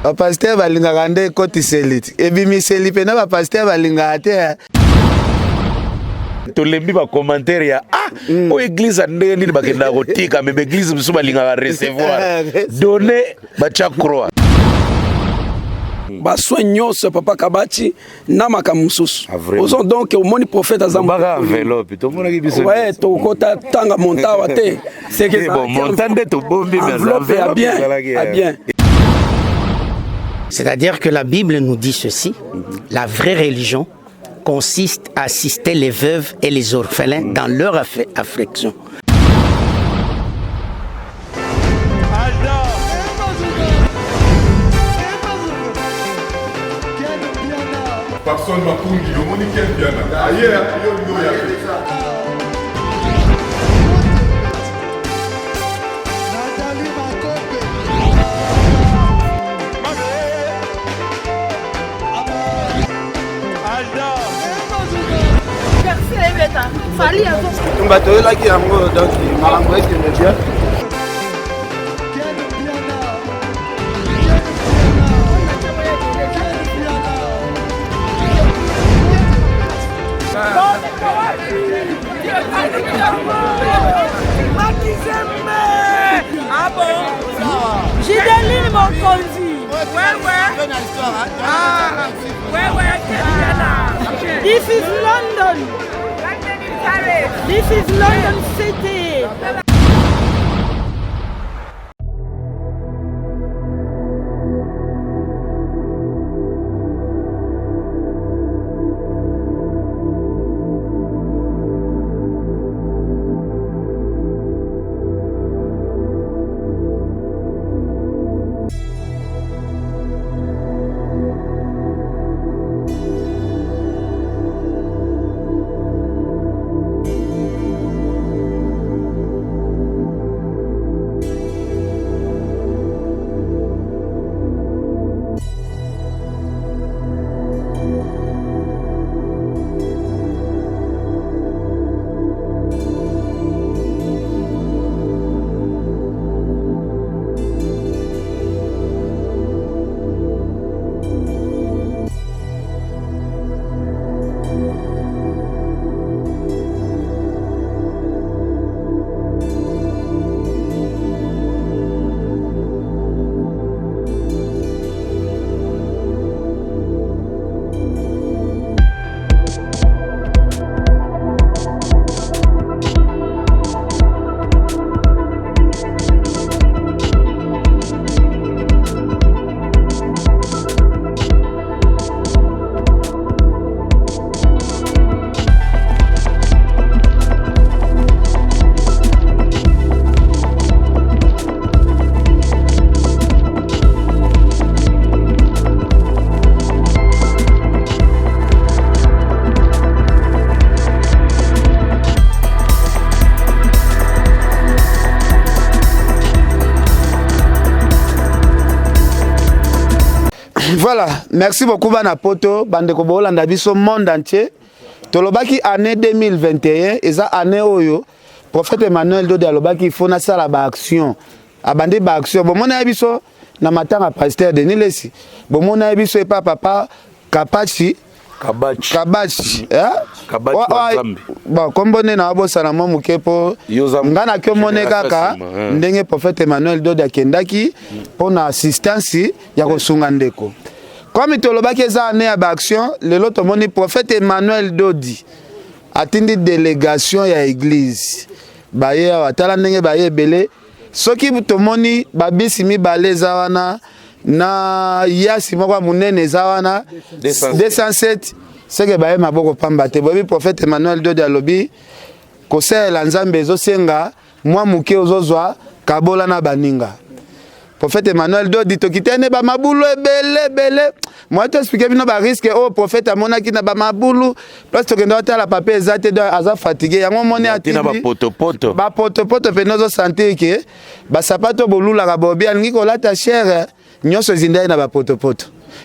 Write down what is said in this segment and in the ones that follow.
ba pasteur balingaka nde kotiseliti ebimiseli pena ba pasteur balingaka te. Tolembi ba commentaire ya o église ndenge nini bakenda kotika mais église biso balingaka recevoir donner ba croix ba soignos papa Kabachi na makamususu ozo donc au moni prophète azamba ba enveloppe to mona ki biso ouais to kota tanga montawa te c'est que bon montande to bombi mais enveloppe a bien. C'est-à-dire que la Bible nous dit ceci, la vraie religion consiste à assister les veuves et les orphelins dans leur affliction. Personne m'a conduit, le monde est bien. Ailleurs, il y a Fali à on va te là qui a donc malangoué qui me vient. Ah bon? J'ai des lignes mon conduit. Ouais. Ah, ouais. This is London. This is London City. Voilà, merci beaucoup bana poto bande ko bolanda biso monde entier. Tolobaki année 2021 eza année oyo prophète Emmanuel Dodi alobaki faut na sala ba action. Abande ba action. Bon mona biso na matanga pasteur Denis Lesi. Bon mona biso e papa Kabachi bon kombone na abo sana mo mukepo ngana kyo mone kaka ndenge prophète Emmanuel Dodi akendaki pona assistance ya kosunga ndeko. Comme tolobaki eza année ya action, lelo tomoni prophète Emmanuel Dodi atindi délégation ya église. Baye watala ndenge baye belé soki tomoni babisi mibale za wana na yasi moko munene za wana 207 seke baye maboko pamba te bobi prophète Emmanuel Dodi alobi kosela nzambe ezosenga mwa muke ozozwa kabola na baninga. Prophète Emmanuel Dodi tokitene ba mabulu ebele moi to expliquer bino ba risque o prophète amonaki na ba mabulu parce que ndo tala papa ezate do aza fatigué yango moni atindi ba poto penozo sentir que ba sapato bolula ka bobi alingi kolata cher nyonso zindai na ba poto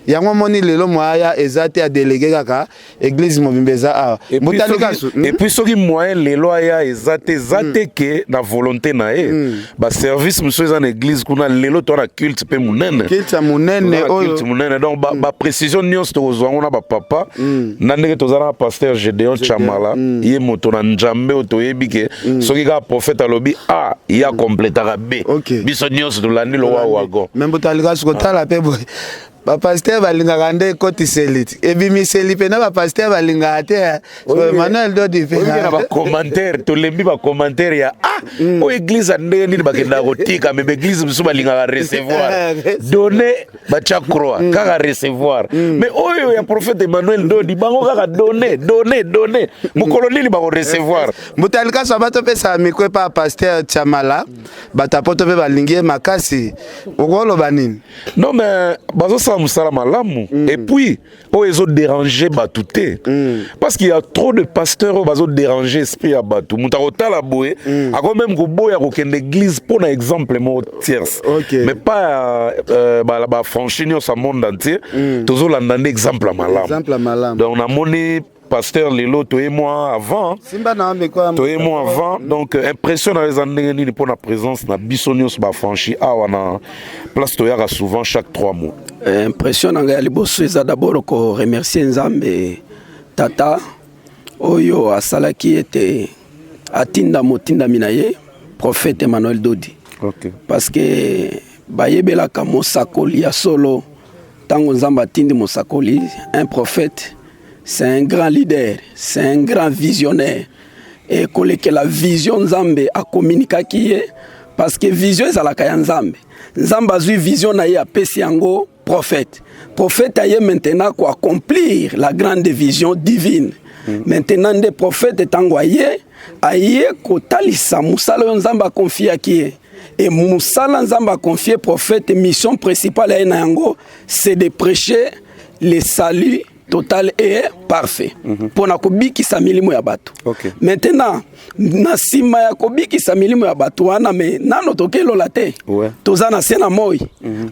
yango moni lelo moya ezate a délégué kaka église mobimba eza awa et puis soki moyen lelo aya ezate que na volonté na ye ba service monsieur eza na église kuna lelo to na culte pe munene donc ba précision nyonso tokozwango na ba papa na ndenge tozala na pasteur Gédéon Chamala ye moto na Nzambe otoyebi ke soki ka prophète alobi A ya complétera B biso nyonso tolandi lo wago même botalika sukotala pe boy bapasteur balingaka nde kotiseli ebimiseli mpe na bapasteur balingaka te Manuel Dodi mpe na bacommentaire tolembi bacommentaire ya o église ndenge nini bakendaka kotika me baéglise mosusu balingaka recevoir donner batia croix kaka recevoir mais oyo ya prophète Emmanuel Dodi bango kaka donner mokolo nini bako recevoir botalika so bato pesa mikwe pa pasteur Chamala batapoto mpe balingi makasi okoloba nini non mais bazo musala malamu et puis oh ils ont dérangé batouté parce qu'il y a trop de pasteurs qui ont dérangé esprit à batou mutakota la boye a quand même go boya ko ken l'église pour un exemple mo tierce mais pas ba franchir sa monde entier toujours l'andande exemple malamu donc on a moni pasteur Lelo toi et moi avant donc impression dans les années pour la présence na bisonios ba franchi awana place toyaka souvent chaque 3 mois impression nga liboso eza d'abord ko remercier Nzambe tata oyo asalaki ete atinda motinda minaye prophète Emmanuel Dodi parce que bayebelaka mosakoli ya solo tango Nzambe atindi mosakoli un prophète. C'est un grand leader, c'est un grand visionnaire. Et que la vision Nzambe a communiqué qui est parce que vision est à la kaya Nzambe. Nzambe a eu vision na ya pesiango prophète. Prophète a eu maintenant quoi accomplir la grande vision divine. Maintenant des prophètes tango aye ko talisa musala Nzambe a confié à qui est. Et musala Nzambe a confié prophète mission principale à yango c'est de prêcher le salut total et parfait. Pour na kobiki sa milimo ya bato. Maintenant, na sima ya kobiki sa milimo ya bato wana me nano tokelo late. Toza na sena moi.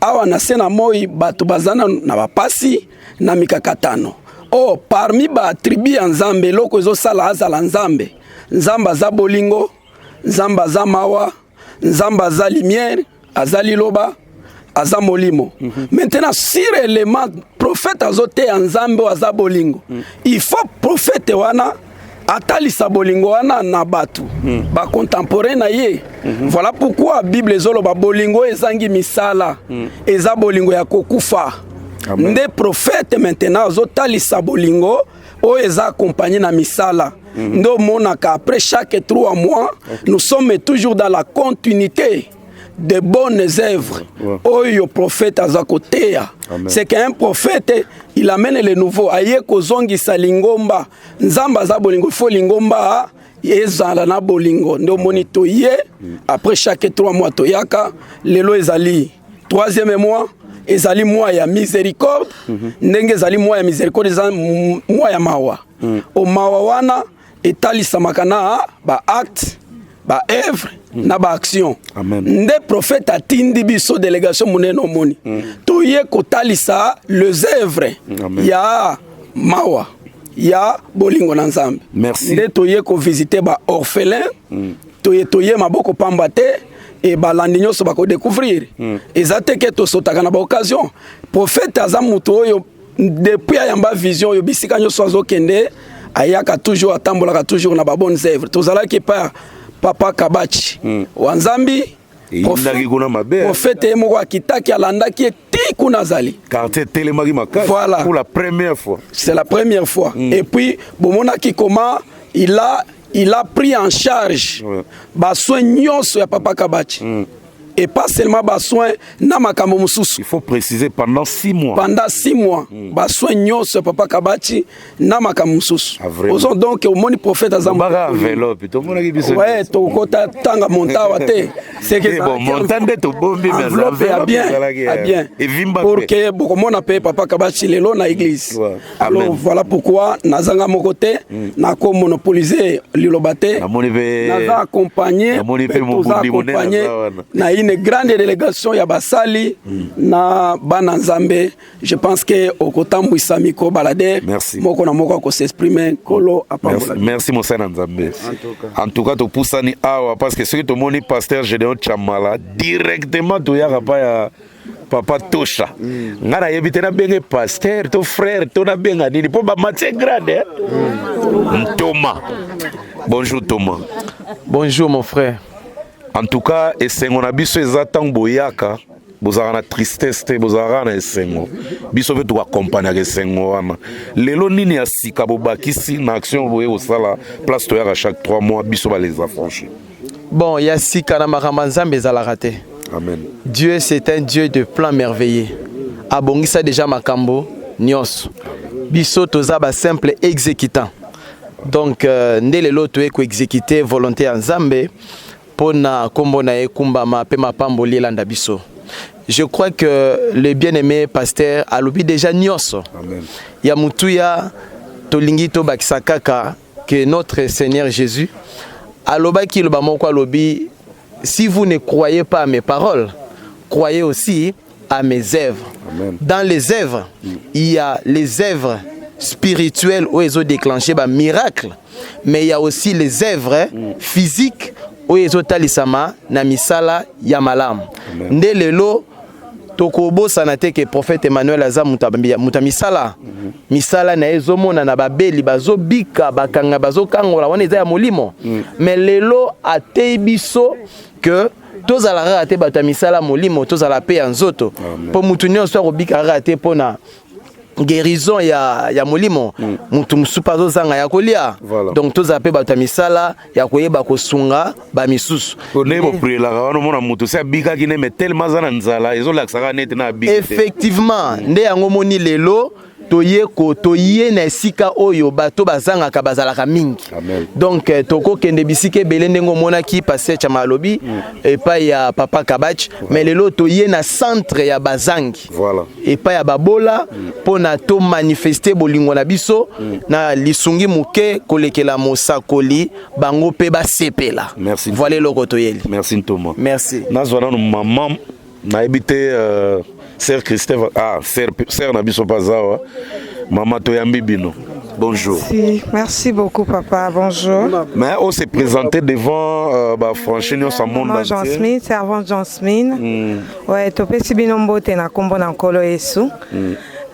Awa na sena moi bato bazana na bapasi na mikakatano. Oh, parmi ba tribu ya Nzambe loko ezo sala azala Nzambe. Nzamba za bolingo, Nzamba za mawa, Nzamba za lumière, azali loba. Azamolimo. Maintenant, si réellement prophète azote Nzambe aza bolingo, il faut prophète wana atali sa bolingo wana na batu ba contemporain na ye. Voilà pourquoi Bible ezolo ba bolingo ezangi misala eza bolingo ya kokufa. Nde prophète maintenant azotali sa bolingo o eza accompagné na misala. Ndo monaka après chaque 3 mois, nous sommes toujours dans la continuité de bonnes œuvres. Oyo prophète azakotea. C'est qu'un prophète, il amène le nouveau. Aye kozongi sa lingomba. Nzamba za bolingo fo lingomba ezala na bolingo. Ndo monito ye après chaque 3 mois toyaka lelo ezali 3e mois ezali mois ya miséricorde. Ndenge ezali mois ya miséricorde ezali mois ya mawa. O mawa wana etalisa makana ba acte ba œuvre na ba action. Nde prophète atindi biso délégation muneno moni. Toye kotalisa les œuvres ya mawa ya bolingo na Nzambe. Nde toye ko visiter ba orphelin. Toye maboko pamba te et ba landi nyonso ba ko découvrir. Ezate ke to sotaka na ba occasion. Prophète azamuto oyo depuis ayamba vision yo bisika nyonso azokende ayaka toujours atambolaka toujours na ba bonnes œuvres. Tozala ki pa Papa Kabachi Wanzambi prophète moko akitaki alandaki ti kuna zali quartier Telemagi Makasi pour la première fois. C'est la première fois. Et puis bomonaki comment il a pris en charge ba soin nyonso ya Papa Kabachi. Et pas seulement bas soin na makambo mususu. Il faut préciser pendant 6 mois. Pendant 6 mois, bas soin nyonso Papa Kabachi na makambo mususu. Osons donc au moni prophète azam. Baga enveloppe, to mona ki biso. Ouais, to kota tanga montawa te. C'est que bon, montande to bombi mais enveloppe a bien. Et vimba pour que beaucoup mona paye Papa Kabachi lelo na église. Alors voilà pourquoi nazanga mokote na ko monopoliser lilobate. Na za accompagner. Na une grande délégation ya basali na bana nzambe. Je pense que okotambwisa micro balader moko na moko ko s'exprimer kolo apambola. Merci mon frère Nzambe. En tout cas to poussani awa parce que ce que to moni pasteur Gédéon Chamala directement to ya pa ya Papa Tosha. Ngana yebite na benge pasteur to frère to na benga nini po ba match grande. Thomas. Bonjour Thomas. Bonjour mon frère. En tout cas, esengo na biso ezatang boyaka, bozara na tristesse te, bozara na esengo. Biso vetu ko accompagner esengo wana. Lelo nini ya sika bobakisi na action boye osala place to ya chaque 3 mois biso ba les affranchis. Bon, ya sika na makamba nzambe ezala raté. Amen. Dieu c'est un Dieu de plan merveilleux. Abongisa déjà makambo nyos. Biso toza ba simple exécutant. Donc ndele loto eko exécuter volonté en Nzambe. Pona kombona ekumbama pe mapamboli landa biso. Je crois que le bien-aimé pasteur alobi déjà nyoso. Amen. Ya mutuya tolingi to bakisakaka que notre Seigneur Jésus alobaki loba moko alobi si vous ne croyez pas à mes paroles, croyez aussi à mes œuvres. Amen. Dans les œuvres, il y a les œuvres spirituelles où ils ont déclenché un miracle, mais il y a aussi les œuvres physiques où ils ont talisama na misala ya malamu. Nde lelo tokobo sanate ke prophète Emmanuel aza mutamisala misala na ezomona na babeli bazobika bakanga bazokangola wana eza ya molimo. Mais lelo atei biso que tozala raté bato misala molimo tozala pe ya nzoto po mutu nyonso akobika raté pona guérison ya molimo mutu musupa zozanga ya kolia. Donc toza pe bato misala ya koyeba kosunga ba misusu Konebo priela wana mona mutu se bika kine me tellement zana nzala ezo laksaka net na bika. Effectivement nde yango moni lelo toye na esika oyo bato bazangaka bazalaka mingi. Donc toko kende bisike belende ngomona ki passer chamalobi et pas ya papa Kabach mais lelo toye na centre ya bazangi. Voilà. Et pas ya babola pona to manifester bolingo na biso na lisungi muke kolekela mosakoli bango pe ba sepela. Merci. Voilà le kotoyeli. Merci Thomas. Merci. Nazwana no maman na ebité Sœur Christophe, Sœur Nabiso Pazawa, Maman Toyambi Bino. Bonjour. Merci beaucoup, papa. Bonjour. Mais on s'est présenté devant Franchino Samon. John Smith, servant John Smith. Ouais, topé si binombo tena kombo na nkolo Yesu.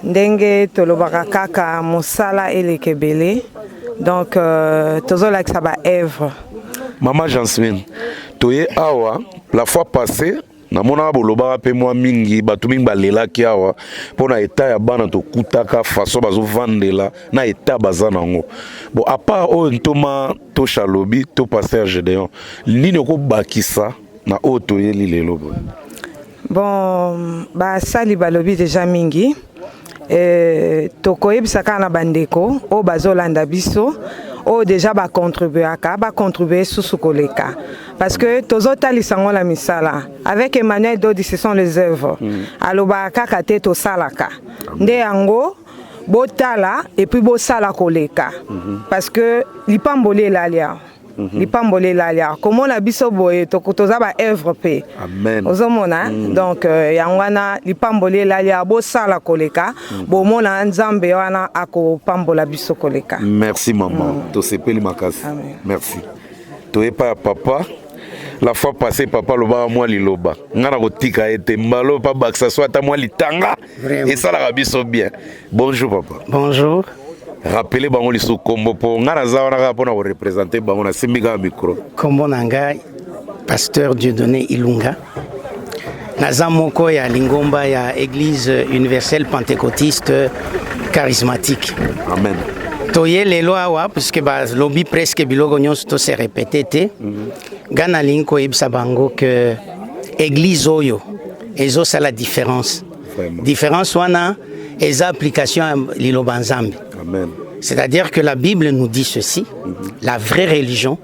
Ndenge tolobaka kaka mosala elekebele. Donc tozola que ça va œuvre. Maman John Smith, toye awa la fois passée. Na mona boloba pe moi mingi batu mingi balela ki awa pona eta ya bana to kutaka faso bazo vandela na eta bazana ngo bon à part o ntoma to chalobi to pasteur Gédéon nini ko bakisa na oto yeli lelo bon ba sali balobi déjà mingi to koyebisaka na bandeko o bazolanda biso o déjà ba contribuer sous koleka parce que tozota lisango la misala avec Emmanuel Dodi ce sont les œuvres aloba kaka te to salaka nde yango botala et puis bo sala koleka parce que lipambole lalia lipambole lalia comment la biso boye to toza ba œuvre pe amen ozomona donc yangwana lipambole lalia bo sala koleka bo mona nzambe wana ako pambola biso koleka. Merci maman to sepeli makasi merci to epa papa. La fois passée, papa loba moi liloba. Ngana kotika ete mbalo pa baksa soit moi litanga. Et ça la rabiso bien. Bonjour papa. Bonjour. Rappelez bango liso kombo po ngana za wana pona ko représenter bango na simbiga micro. Kombo nanga pasteur Dieudonné Ilunga. Naza moko ya lingomba ya église universelle pentecôtiste charismatique. Amen. Toye lelo awa puisque ba lobby presque bilogo nyonso to se répété Gana linko ebisa bango que église oyo ezo ça la différence. Différence wana eza application liloba nzambe. Amen. C'est-à-dire que la Bible nous dit ceci, la vraie religion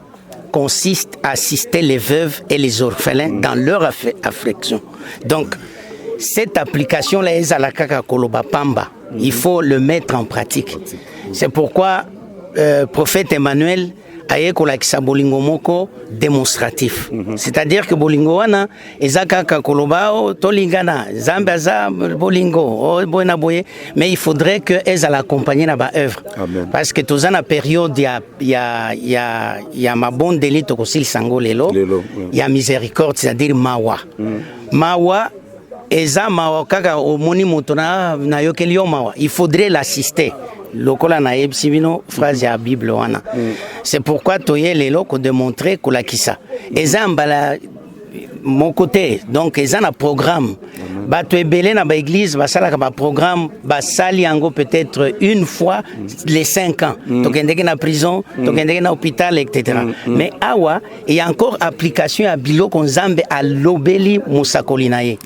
consiste à assister les veuves et les orphelins dans leur affliction. Donc cette application là eza la kaka koloba pamba, il faut le mettre en pratique. C'est pourquoi prophète Emmanuel aye kolakisa bolingo moko démonstratif. C'est-à-dire que bolingo wana eza kaka koloba o tolingana Nzambe aza bolingo o boyena boye, mais il faudrait que ezala accompagner na ba œuvre. Parce que toza na période ya mabondeli tokosilisa ngo lelo ya miséricorde, c'est-à-dire mawa. Mawa eza mawa kaka omoni moto na yokeli yo mawa, il faudrait l'assister. Lokola na yebisi bino phrase ya Bible wana. C'est pourquoi toye lelo ko démontrer kolakisa. Eza mbala mon côté, donc eza na programme. Bato ebele na ba église basala ka ba programme basali yango peut-être une fois les 5 ans. Tokendeke na prison, tokendeke na hôpital, etc. Mais awa il y a encore application à biloko Nzambe à lobeli musakoli na ye.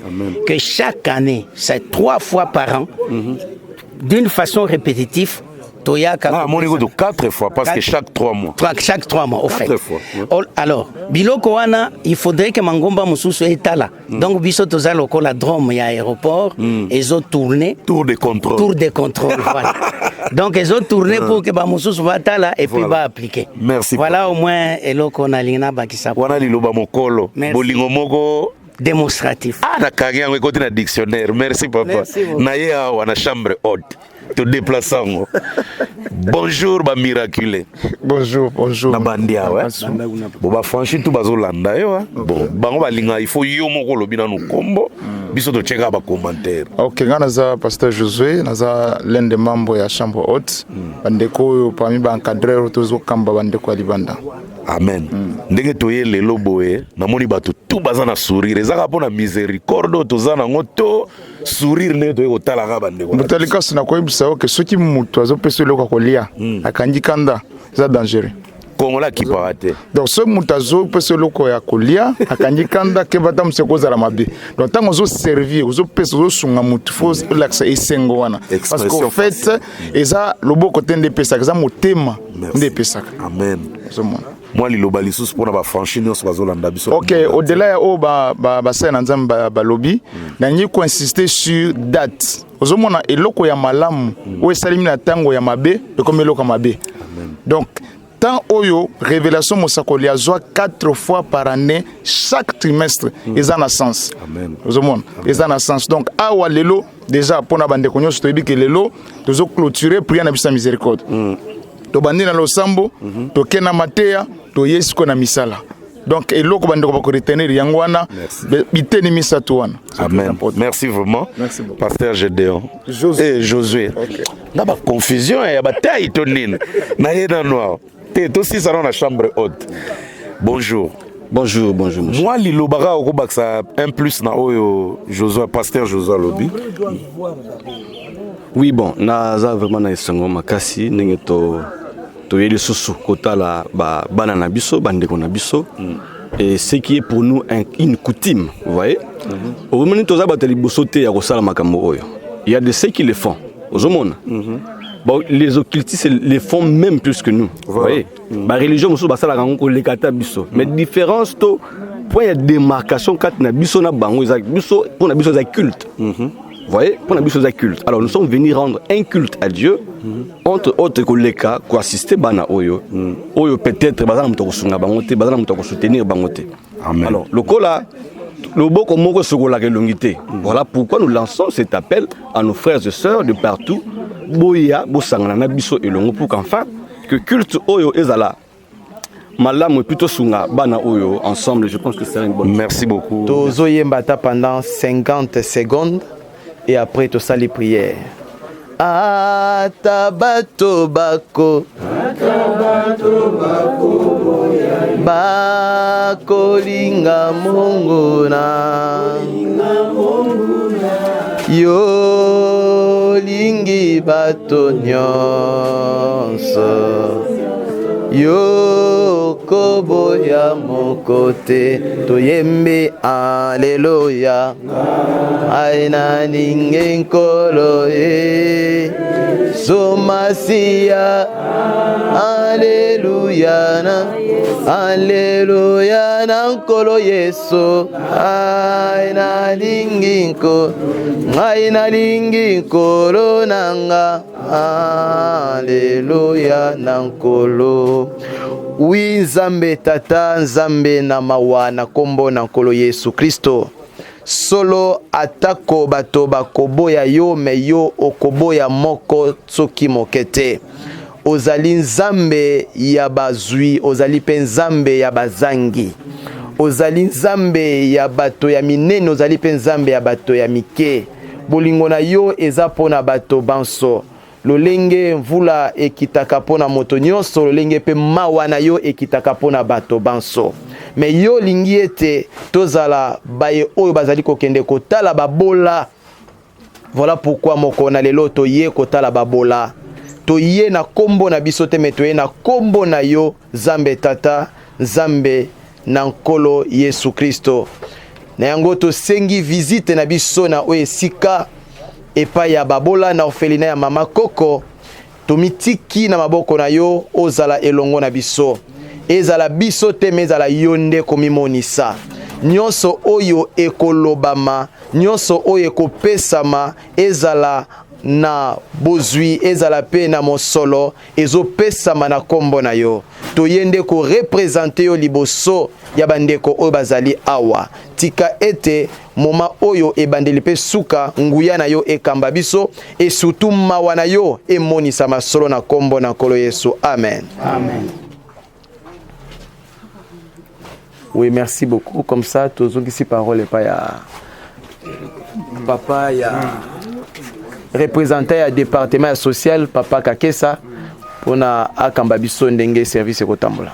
Que chaque année, c'est 3 fois par an, d'une façon répétitive, mon niveau de 4 fois, parce que chaque 3 mois. Chaque 3 mois, au fait. 4 fois. Alors, biloko wana, il faudrait que Mangomba Mususu etala. Donc, biso toza loko la drome ya aéroport, ils ont tourné. Tour de contrôle. Tour de contrôle, voilà. Donc, ils ont tourné pour que Mususu va tala et puis va appliquer. Merci. Voilà au moins eloko na lina bakisa. Wana liloba mokolo. Bolingo moko démonstratif. Na kage yango ekoti na dictionnaire. Merci papa. Na ye awa na chambre haute. Te déplaçant. Bonjour ba miraculé. Bonjour. Na bandia ouais. Bon ba franchi tout bazolanda yo. Bon bango balinga il faut yo moko lobi na no kombo. Biso to cheka ba commentaire. OK, ngana za pasteur Josué, naza l'un des membres ya chambre haute. Bandeko yo parmi ba encadreur tozo kamba bandeko ya libanda. Amen. Ndenge toye lelo boye namoni bato tout baza na sourire ezaka pona miséricorde tozana ngoto sourire ne toye kotala ka bandeko. Mutalika sina koyebisa que soki mutu azopesa eloko kolia akangi kanda za dangereux. Kongola ki parate. Donc ce mutu azopesa eloko ya kolia akangi kanda ke bata museko za la mabe. Donc tant ozo servir ozo pesa ozo sunga mutu faut l'accès esengo wana. Parce qu'en fait eza loboko tende pesa eza motema nde pesa. Amen. Moi liloba lisusu pona ba franchir nyonso bazolanda biso. OK, au-delà ya o ba na Nzambe ba lobby na nyi ko insister sur date. Ozomona eloko ya malamu o esalimi na tango ya mabe e comme eloko mabe. Donc tant oyo révélation mosakoli azwa 4 fois par année chaque trimestre eza na sens. Amen. Ozomona eza na sens. Donc awa lelo déjà pona bande konyo so toyebi ke lelo tozo clôturer prière na bisa miséricorde. To bandi na losambo to kena mateya to yesko na misala. Donc eloko bandi ko retenir yango wana biteni misatu wana. Amen. Merci vraiment. Merci beaucoup. Pasteur Gédéon et Josué. Na ba confusion ya ba taille tonine. Na yena noir. Te to si ça dans la chambre haute. Bonjour. Bonjour. Moi lilobaka okobaksa un plus na oyo Josué pasteur Josué Lobi. Oui bon, naza vraiment na esengo makasi ndenge to yeli susu kotala ba bana na biso bandeko na biso et ce qui est pour nous une coutume, vous voyez. Au moment où toza bateli bosote ya kosala makambo oyo. Il y a de ceux qui le font. Ozomona. Bon, les occultistes les font même plus que nous. Vous voyez. Ba religion musu basala kango le kata biso. Mais différence to point de démarcation kat na biso na bango za biso pour na biso za culte. Vous voyez, pour la culte. Alors nous sommes venus rendre un culte à Dieu, entre autres collègues, qui assister bana oyo. Oyo peut-être bazana mutoko sunga bangote, bazana mutoko soutenir bangote. Amen. Alors le kola, le boko moko sokola kelongité. Voilà pourquoi nous lançons cet appel à nos frères et sœurs de partout. Boya, bosangana na biso elongo pour qu'enfin que culte oyo ezala. Malam est plutôt sunga bana oyo ensemble, je pense que c'est une bonne chose. Merci beaucoup. Tozo yembata pendant 50 secondes. Et après tout ça les prières. Atabato bako bako linga mongona yo lingi bato nyonso yo kobo ya mokote toyembe alleluya aina ninge nkolo e somasia alleluya na nkolo yesu aina lingi nkolo nanga alleluya na nkolo Oui, Nzambe tata, Nzambe na mawa na kombo na nkolo Yesu Kristo. Solo atako bato bakoboya yo me yo okoboya moko tsoki mokete. Ozali Nzambe ya bazwi, ozali pe Nzambe ya bazangi. Ozali Nzambe ya bato ya minene, ozali pe Nzambe ya bato ya mike. Bolingo na yo eza pona bato banso. Lolenge mvula ekitaka pona moto nyonso, lolenge pe mawa na yo ekitaka pona bato banso. Me yo lingi ete tozala baye oyo bazali kokende kotala babola. Voilà pourquoi moko na lelo toye kotala babola. Toye na kombo na biso te, me toye na kombo na yo Nzambe tata, Nzambe na nkolo Yesu Kristo. Na yango tosengi visite na biso na oyo esika epa ya babola na orphelina ya mama Koko. Tomitiki na maboko na yo ozala elongo na biso. Ezala biso te me ezala yonde komimonisa. Nyonso oyo ekolobama, nyonso oyo ekopesama, ezala na bozwi, ezala pe na mosolo, ezopesama na kombo na yo. Toyende ko represente yo liboso ya bandeko oyo bazali awa. Tika ete moma oyo ebandeli pe suka nguya na yo ekamba biso, et surtout mawa na yo emonisa masolo na kombo na nkolo Yesu. Amen. Amen. Oui, merci beaucoup. Comme ça, tous ici parole et pas ya papa ya représentant ya département social papa Kakesa pour na akamba biso ndenge service kotambola.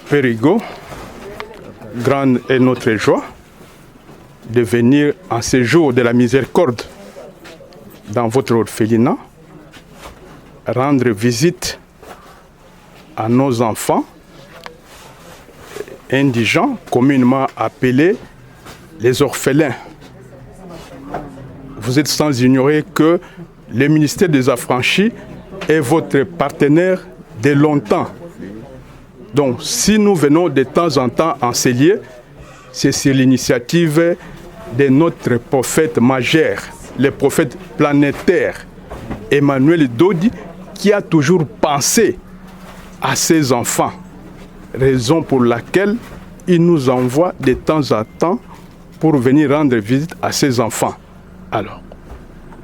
Père Hugo, grande est notre joie de venir en ce jour de la miséricorde dans votre orphelinat, rendre visite à nos enfants indigents, communément appelés les orphelins. Vous êtes sans ignorer que le ministère des Affranchis est votre partenaire de longtemps. Donc, si nous venons de temps en temps en ces lieux, c'est sur l'initiative de notre prophète majeur, le prophète planétaire, Emmanuel Dodi, qui a toujours pensé à ses enfants, raison pour laquelle il nous envoie de temps en temps pour venir rendre visite à ses enfants. Alors,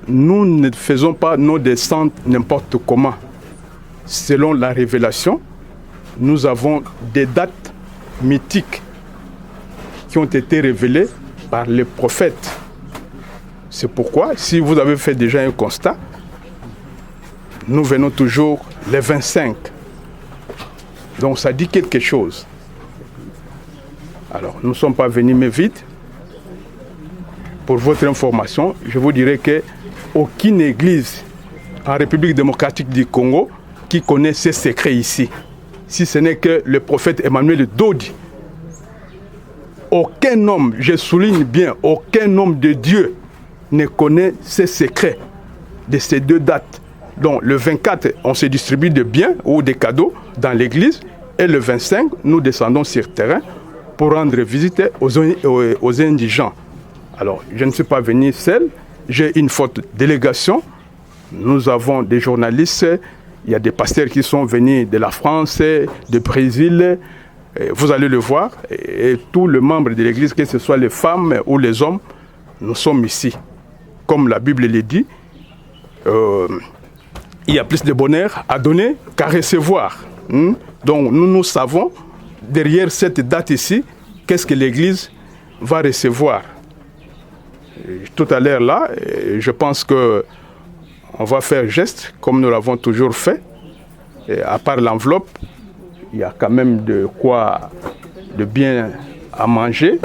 nous ne faisons pas nos descentes n'importe comment. Selon la révélation, nous avons des dates mythiques qui ont été révélées par les prophètes. C'est pourquoi, si vous avez fait déjà un constat, nous venons toujours les 25. Donc ça dit quelque chose. Alors, nous ne sommes pas venus mais vite. Pour votre information, je vous dirais qu'aucune église en République démocratique du Congo qui connaît ces secrets ici, si ce n'est que le prophète Emmanuel Dodi. Aucun homme, je souligne bien, aucun homme de Dieu ne connaît ces secrets de ces deux dates. Donc le 24, on se distribue de biens ou des cadeaux dans l'église, et le 25, nous descendons sur terrain pour rendre visite aux indigents. Alors, je ne suis pas venu seul, j'ai une forte délégation. Nous avons des journalistes, il y a des pasteurs qui sont venus de la France, du Brésil, vous allez le voir, et tous les membres de l'église, que ce soit les femmes ou les hommes, nous sommes ici. Comme la Bible le dit, il y a plus de bonheur à donner qu'à recevoir. Donc nous savons, derrière cette date ici, qu'est-ce que l'église va recevoir. Tout à l'heure là, je pense que on va faire geste comme nous l'avons toujours fait. Et à part l'enveloppe, il y a quand même de quoi de bien à manger.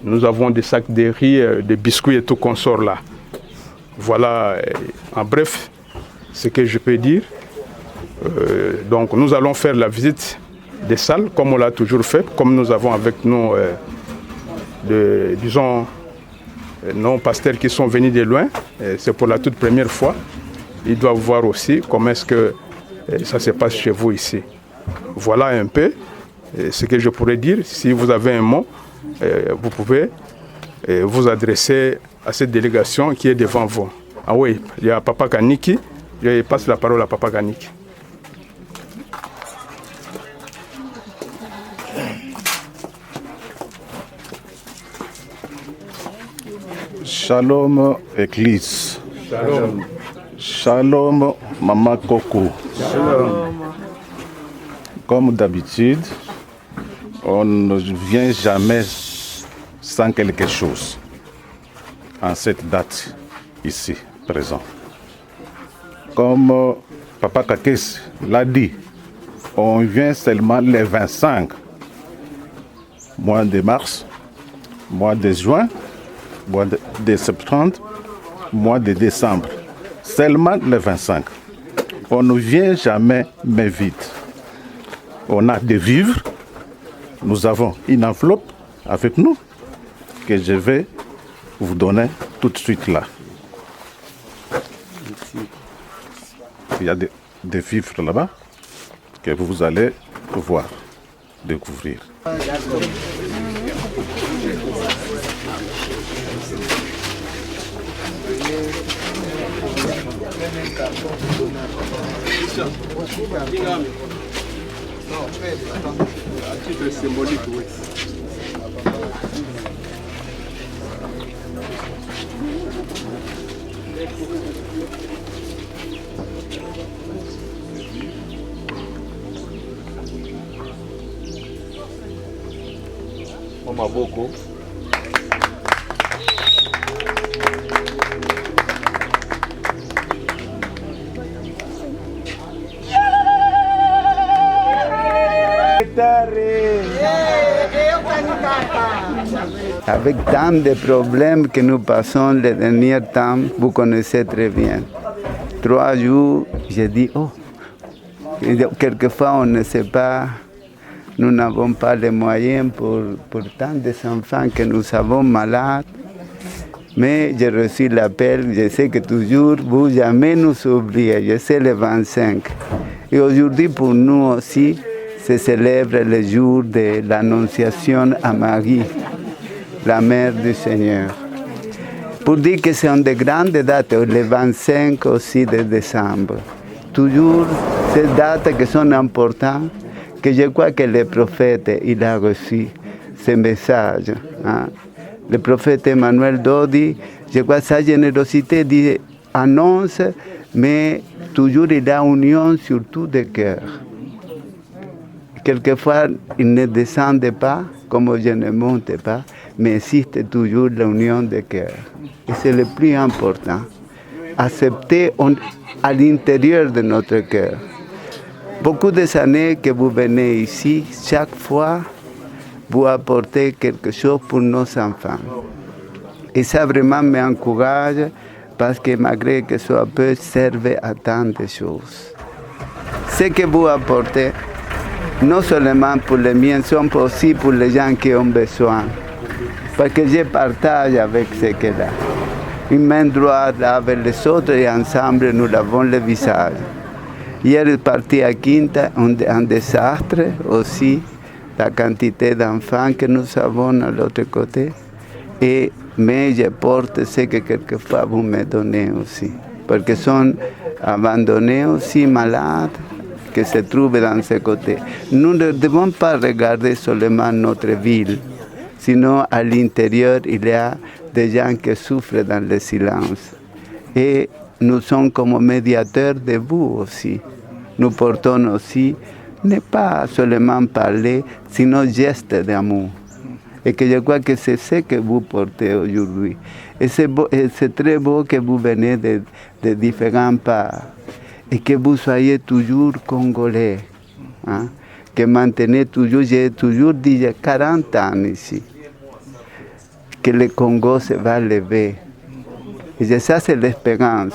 Nous avons des sacs de riz, des biscuits et tout qu'on sort là. Voilà, en bref, ce que je peux dire. Donc nous allons faire la visite des salles comme on l'a toujours fait, comme nous avons avec nous, disons, nos pasteurs qui sont venus de loin. C'est pour la toute première fois. Ils doivent voir aussi comment est-ce que ça se passe chez vous ici. Voilà un peu ce que je pourrais dire. Si vous avez un mot, vous pouvez vous adresser à cette délégation qui est devant vous. Ah oui, il y a Papa Kaniki. Je passe la parole à Papa Kaniki. Shalom Église. Shalom. Shalom Mama Coco. Shalom. Comme d'habitude, on ne vient jamais sans quelque chose en cette date ici, présent. Comme Papa Kakes l'a dit, on vient seulement les 25, mois de mars, mois de juin, mois de septembre, mois de décembre. Seulement les 25. On ne vient jamais mais vite. On a des vivres. Nous avons une enveloppe avec nous que je vais vous donner tout de suite là. Il y a des vivres là-bas que vous allez voir, découvrir. Maboko. Avec tant de problèmes que nous passons les derniers temps, vous connaissez très bien. 3 jours, j'ai dit, oh, quelquefois on ne sait pas, nous n'avons pas les moyens pour tant d'enfants que nous avons malades. Mais j'ai reçu l'appel, je sais que toujours, vous jamais nous oubliez, je sais le 25. Et aujourd'hui, pour nous aussi, se célèbre le jour de l'Annonciation à Marie, la Mère du Seigneur. Pour dire que c'est une des grandes dates, le 25 aussi de décembre. Toujours ces dates qui sont importantes, que je crois que le prophète il a reçu ce message. Hein? Le prophète Emmanuel Dodi, je crois que sa générosité dit annonce, mais toujours il a union surtout de cœur. Quelquefois, il ne descend pas, comme je ne monte pas, mais existe toujours l'union de cœur. Et c'est le plus important. Accepter à l'intérieur de notre cœur. Beaucoup d'années que vous venez ici, chaque fois, vous apportez quelque chose pour nos enfants. Et ça vraiment m'encourage parce que malgré que ce soit peu, serve à tant de choses. Ce que vous apportez, non seulement pour les miens, sont aussi pour les gens qui ont besoin. Parce que je partage avec ce qu'il a. Une main droite avec les autres et ensemble nous lavons le visage. Hier, je suis parti à Quinta, un désastre aussi, la quantité d'enfants que nous avons de l'autre côté. Mais je porte ce que quelquefois vous me donnez aussi. Parce qu'ils sont abandonnés aussi, malades, qui se trouvent dans ce côté. Nous ne devons pas regarder seulement notre ville, sinon à l'intérieur, il y a des gens qui souffrent dans le silence. Et nous sommes comme médiateurs de vous aussi. Nous portons aussi, ne pas seulement parler, sinon gestes d'amour. Et que je crois que c'est ce que vous portez aujourd'hui. Et c'est très beau que vous venez de différents parts. Et que vous soyez toujours congolais. Hein? Que maintenez toujours, j'ai toujours dit, j'ai 40 ans ici, que le Congo se va lever. Et ça, c'est l'espérance.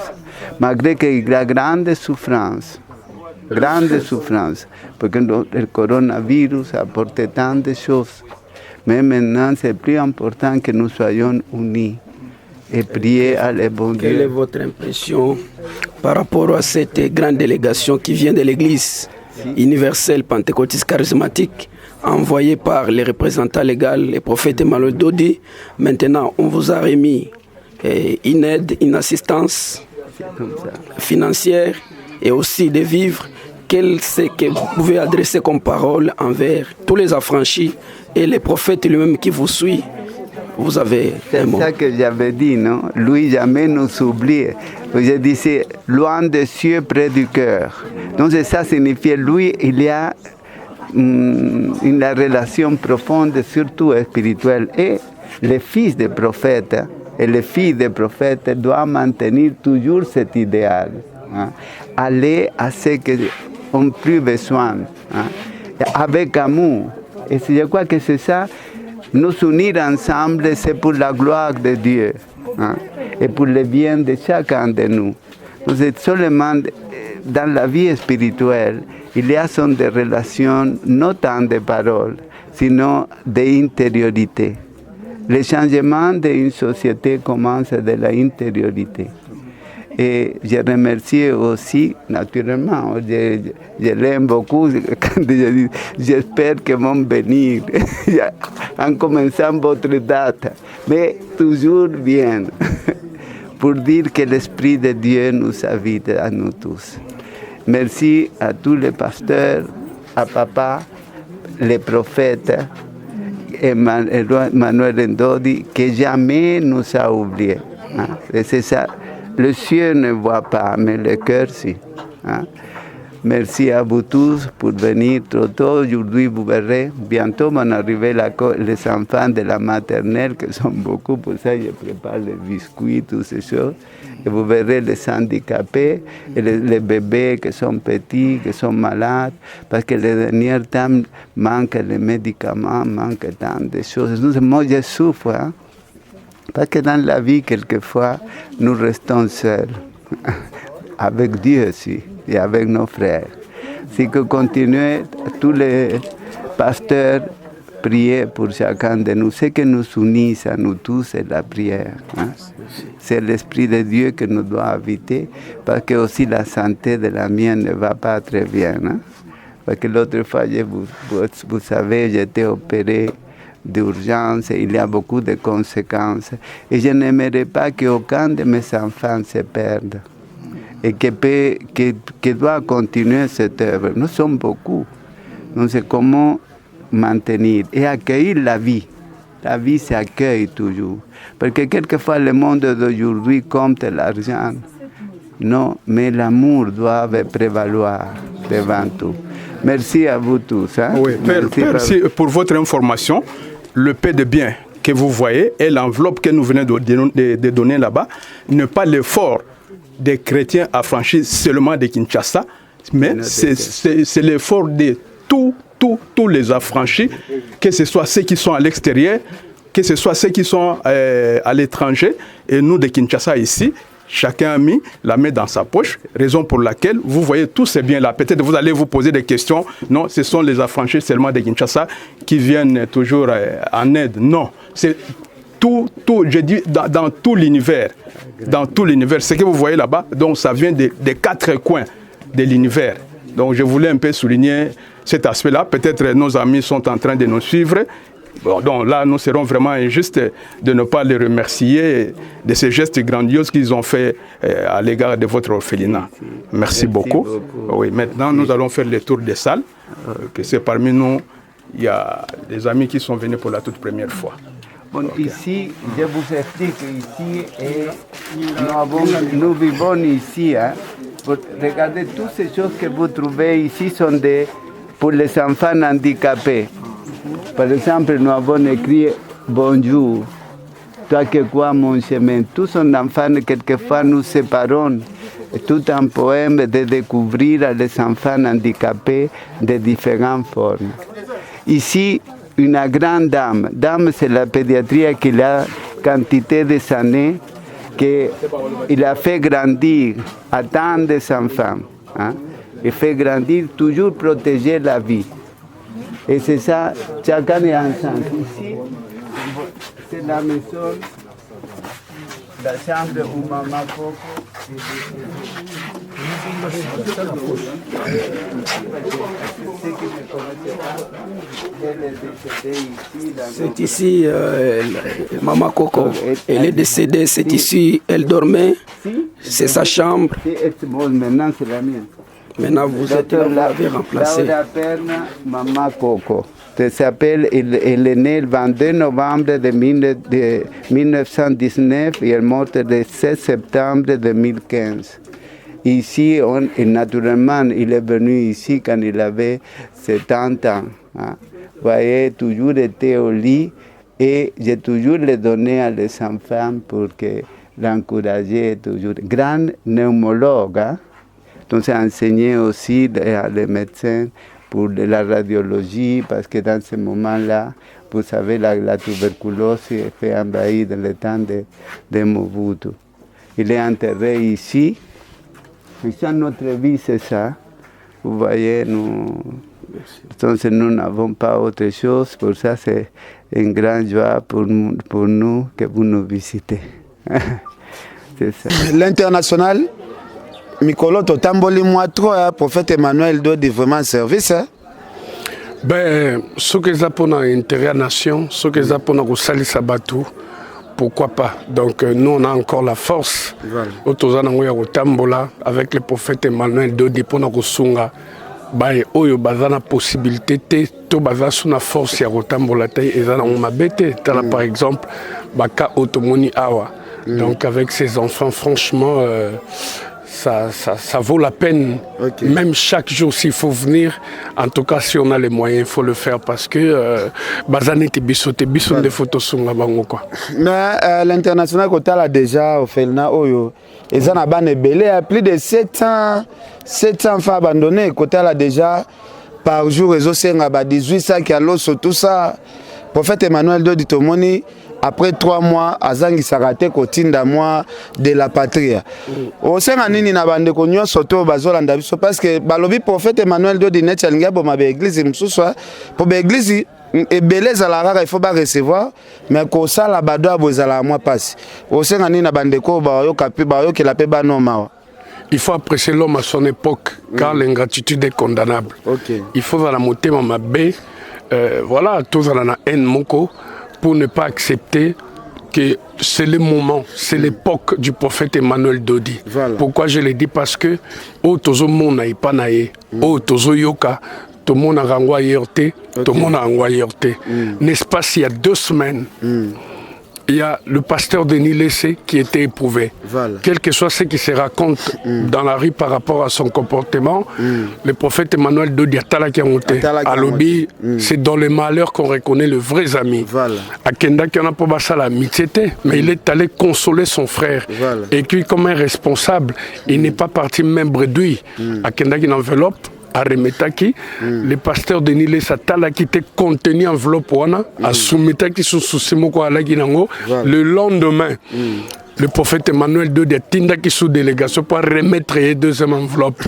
Malgré qu'il y a grande souffrance, parce que le coronavirus apporte tant de choses. Mais maintenant, c'est plus important que nous soyons unis et prier à le bon Dieu. Quelle est votre impression par rapport à cette grande délégation qui vient de l'Église? universel pentecôtiste charismatique, envoyé par les représentants légaux, le prophète Emmanuel Dodi. Maintenant, on vous a remis une aide, une assistance financière et aussi de vivres. Qu'est-ce que vous pouvez adresser comme parole envers tous les affranchis et les prophètes lui-même qui vous suivent? Vous avez un mot. C'est ça que j'avais dit, non? Lui jamais nous oublie. Je disais, loin des cieux, près du cœur. Donc ça signifie, lui, il y a une relation profonde, surtout spirituelle. Et les fils des prophètes et les filles des prophètes doivent maintenir toujours cet idéal. Hein? Aller à ce qu'ils ont plus besoin, hein? Avec amour. Et je crois que c'est ça. Nous unir ensemble, c'est pour la gloire de Dieu, hein, et pour le bien de chacun de nous. Nous êtes seulement dans la vie spirituelle, il y a des relations, non tant de paroles, sinon d'intériorité. Le changement d'une société commence de l'intériorité. Et je remercie aussi, naturellement, je l'aime beaucoup quand je dis, j'espère qu'ils vont venir en commençant votre date, mais toujours bien, pour dire que l'Esprit de Dieu nous habite à nous tous. Merci à tous les pasteurs, à papa, les prophètes, Emmanuel Ndodi, que jamais nous a oubliés. Hein? Et c'est ça. Le ciel ne voit pas, mais le cœur, si. Hein? Merci à vous tous pour venir trop tôt. Aujourd'hui, vous verrez, bientôt vont arriver les enfants de la maternelle, qui sont beaucoup, pour ça je prépare les biscuits, toutes ces choses. Et vous verrez les handicapés, et les bébés qui sont petits, qui sont malades, parce que les derniers temps, manquent les médicaments, manquent tant de choses. Moi, je souffre, hein? Parce que dans la vie, quelquefois, nous restons seuls, avec Dieu aussi, et avec nos frères. Si que continuez, tous les pasteurs, prier pour chacun de nous. Ce qui nous unit à nous tous, c'est la prière. Hein? C'est l'Esprit de Dieu qui nous doit habiter, parce que aussi la santé de la mienne ne va pas très bien. Hein? Parce que l'autre fois, vous savez, j'étais opéré d'urgence, il y a beaucoup de conséquences. Et je n'aimerais pas qu'aucun de mes enfants se perde. Et que doit continuer cette œuvre. Nous sommes beaucoup. Nous savons comment maintenir et accueillir la vie. La vie s'accueille toujours. Parce que quelquefois, le monde d'aujourd'hui compte l'argent. Non, mais l'amour doit prévaloir devant tout. Merci à vous tous. Hein? Oui, Père, pour votre information, le paix de bien que vous voyez et l'enveloppe que nous venons de donner là-bas n'est pas l'effort des chrétiens affranchis seulement de Kinshasa, mais c'est l'effort de tous les affranchis, que ce soit ceux qui sont à l'extérieur, que ce soit ceux qui sont à l'étranger, et nous de Kinshasa ici, chacun a mis la main dans sa poche, raison pour laquelle vous voyez tous ces biens-là. Peut-être vous allez vous poser des questions. Non, ce sont les affranchis seulement de Kinshasa qui viennent toujours en aide. Non, c'est tout, je dis, dans tout l'univers. Dans tout l'univers. Ce que vous voyez là-bas, donc ça vient des quatre coins de l'univers. Donc je voulais un peu souligner cet aspect-là. Peut-être nos amis sont en train de nous suivre. Bon, donc là, nous serons vraiment injustes de ne pas les remercier de ces gestes grandioses qu'ils ont fait à l'égard de votre orphelinat. Merci beaucoup. Oui, maintenant, nous allons faire le tour des salles. Que c'est parmi nous, il y a des amis qui sont venus pour la toute première fois. Bon, okay. Ici, je vous explique ici, et nous vivons ici. Hein. Regardez, toutes ces choses que vous trouvez ici sont pour les enfants handicapés. Par exemple, nous avons écrit « Bonjour, toi que quoi mon chemin ». Tous sont enfants, quelquefois nous séparons. Tout un poème de découvrir les enfants handicapés de différentes formes. Ici, une grande dame. Dame, c'est la pédiatrie qui a quantité de années, qu'il a fait grandir à tant d'enfants. Hein? Il fait grandir, toujours protéger la vie. Et c'est ça, chacun est ensemble. Ici, c'est la maison, la chambre où maman Coco. C'est ici, Maman Coco, elle est décédée, c'est ici, elle dormait, c'est sa chambre. Maintenant, c'est la mienne. Maintenant, vous êtes là, vous l'avez remplacée. Maman Coco. Elle est née le 22 novembre de 1919 et elle est morte le 7 septembre 2015. Ici, naturellement, il est venu ici quand il avait 70 ans. Hein. Vous voyez, toujours été au lit et j'ai toujours le donné à les enfants pour l'encourager toujours. Grand pneumologue, hein. Donc j'ai enseigné aussi les médecins pour de la radiologie parce que dans ce moment-là, vous savez, la tuberculose fait envahir dans le temps de Mobutu. Il est enterré ici. Ici, notre vie, c'est ça. Vous voyez, nous n'avons pas autre chose. Pour ça, c'est une grande joie pour nous que vous nous visitez. C'est ça. L'international, Mikolo Totamboli Moitro, prophète Emmanuel Dodi, vraiment service. Ben, ce que ça pour l'intérêt nation, ce que ça pour nous salir Sabatou, pourquoi pas. Donc nous on a encore la force. Voilà. Avec le prophète Emmanuel Dodi pour nous sunga. Baye oyo bazana possibilité to baza suna force ya rotambola tay ezana on mabete tala par exemple baka otomoni awa. Donc avec ces enfants franchement ça vaut la peine. Okay. Même chaque jour s'il faut venir, en tout cas si on a les moyens, il faut le faire parce que bazane te biso des photos sur la bango quoi. Mais l'international côté là déjà au Felna Oyo, ils en a banné belé plus de 700 femmes abandonnées côté là déjà par jour ils ont 1800 kilos sur tout ça. Prophète Emmanuel Dodi Tomoni après 3 mois, Azangi Sarate Kotinda moi de la patrie. Au sein de nini na bande konyo soto bazolanda biso parce que balobi prophète Emmanuel Dodi netchalinga bo mabe église msusu pour l'église et beleza la rara il faut pas recevoir mais ko sala bado abozala moi passe. Au sein de nini na bande ko ba yo kapi ba yo ke la pe ba no mawa. Il faut apprécier l'homme à son époque car l'ingratitude est condamnable. Okay. Il faut la monter ma bé voilà tous dans la haine moko pour ne pas accepter que c'est le moment, c'est l'époque du prophète Emmanuel Dodi. Voilà. Pourquoi je l'ai dit? Parce que au tozo mona ipanaye, au tozo yoka, tout le monde a renvoyé, tout le monde a renvoyé. N'est-ce pas s'il y a 2 semaines, il y a le pasteur Denis Lessé qui était éprouvé. Voilà. Quel que soit ce qui se raconte dans la rue par rapport à son comportement, le prophète Emmanuel Dodi Atala qui a monté à Lobi, c'est dans les malheurs qu'on reconnaît le vrai ami. Voilà. À Kenda qui en a pas ça l'amitié, mais il est allé consoler son frère. Voilà. Et puis comme un responsable, il n'est pas parti même bredouille. À Kenda qui enveloppe. À Remetaki, le pasteur Denis Lessatala qui était contenu enveloppe à Soumetaki sous Simoko Alaginango, le lendemain. Le prophète Emmanuel Dodi Tinda qui sous délégation pour remettre les 2e enveloppe.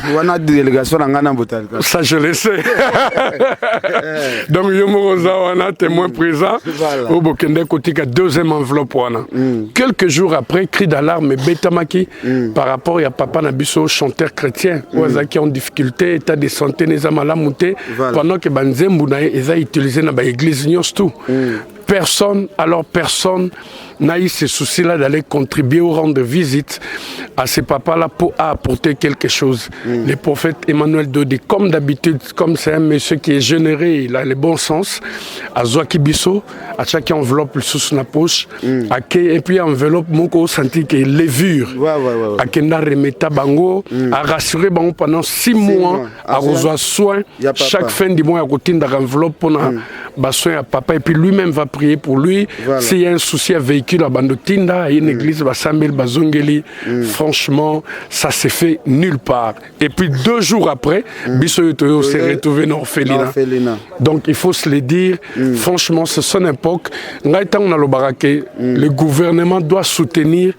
Ça je le sais. Donc Yomoroza wana témoin présent au Bokende Kotika 2e enveloppe wana. Quelques jours après, cri d'alarme Betamaki par rapport à Papa Nabiso chanteur chrétien qui ont difficulté état de santé les amala monté pendant que Banzembu na eza utilisé na ba église nyos tout. Personne n'a eu ce souci-là d'aller contribuer au rang de visite à ces papas-là pour apporter quelque chose. Le prophète Emmanuel Dodi, comme d'habitude, comme c'est un monsieur qui est généreux, il a le bon sens, à Zoakibiso, à chaque enveloppe sous la poche, et puis enveloppe, mon senti que levure, à Kenda Remeta Bango, à rassurer Bango pendant 6 mois, à recevoir soin, chaque fin du mois, à routine d'enveloppe pour soin à papa, et puis lui-même va prier pour lui. S'il y a un souci à véhicule à Bandotinda, à une église, Basambel, Bazongeli, franchement, ça s'est fait nulle part. Et puis 2 jours après, Bissoyotoyo s'est retrouvé dans l'orphelinat. Donc il faut se le dire, franchement, c'est son époque. Le gouvernement doit soutenir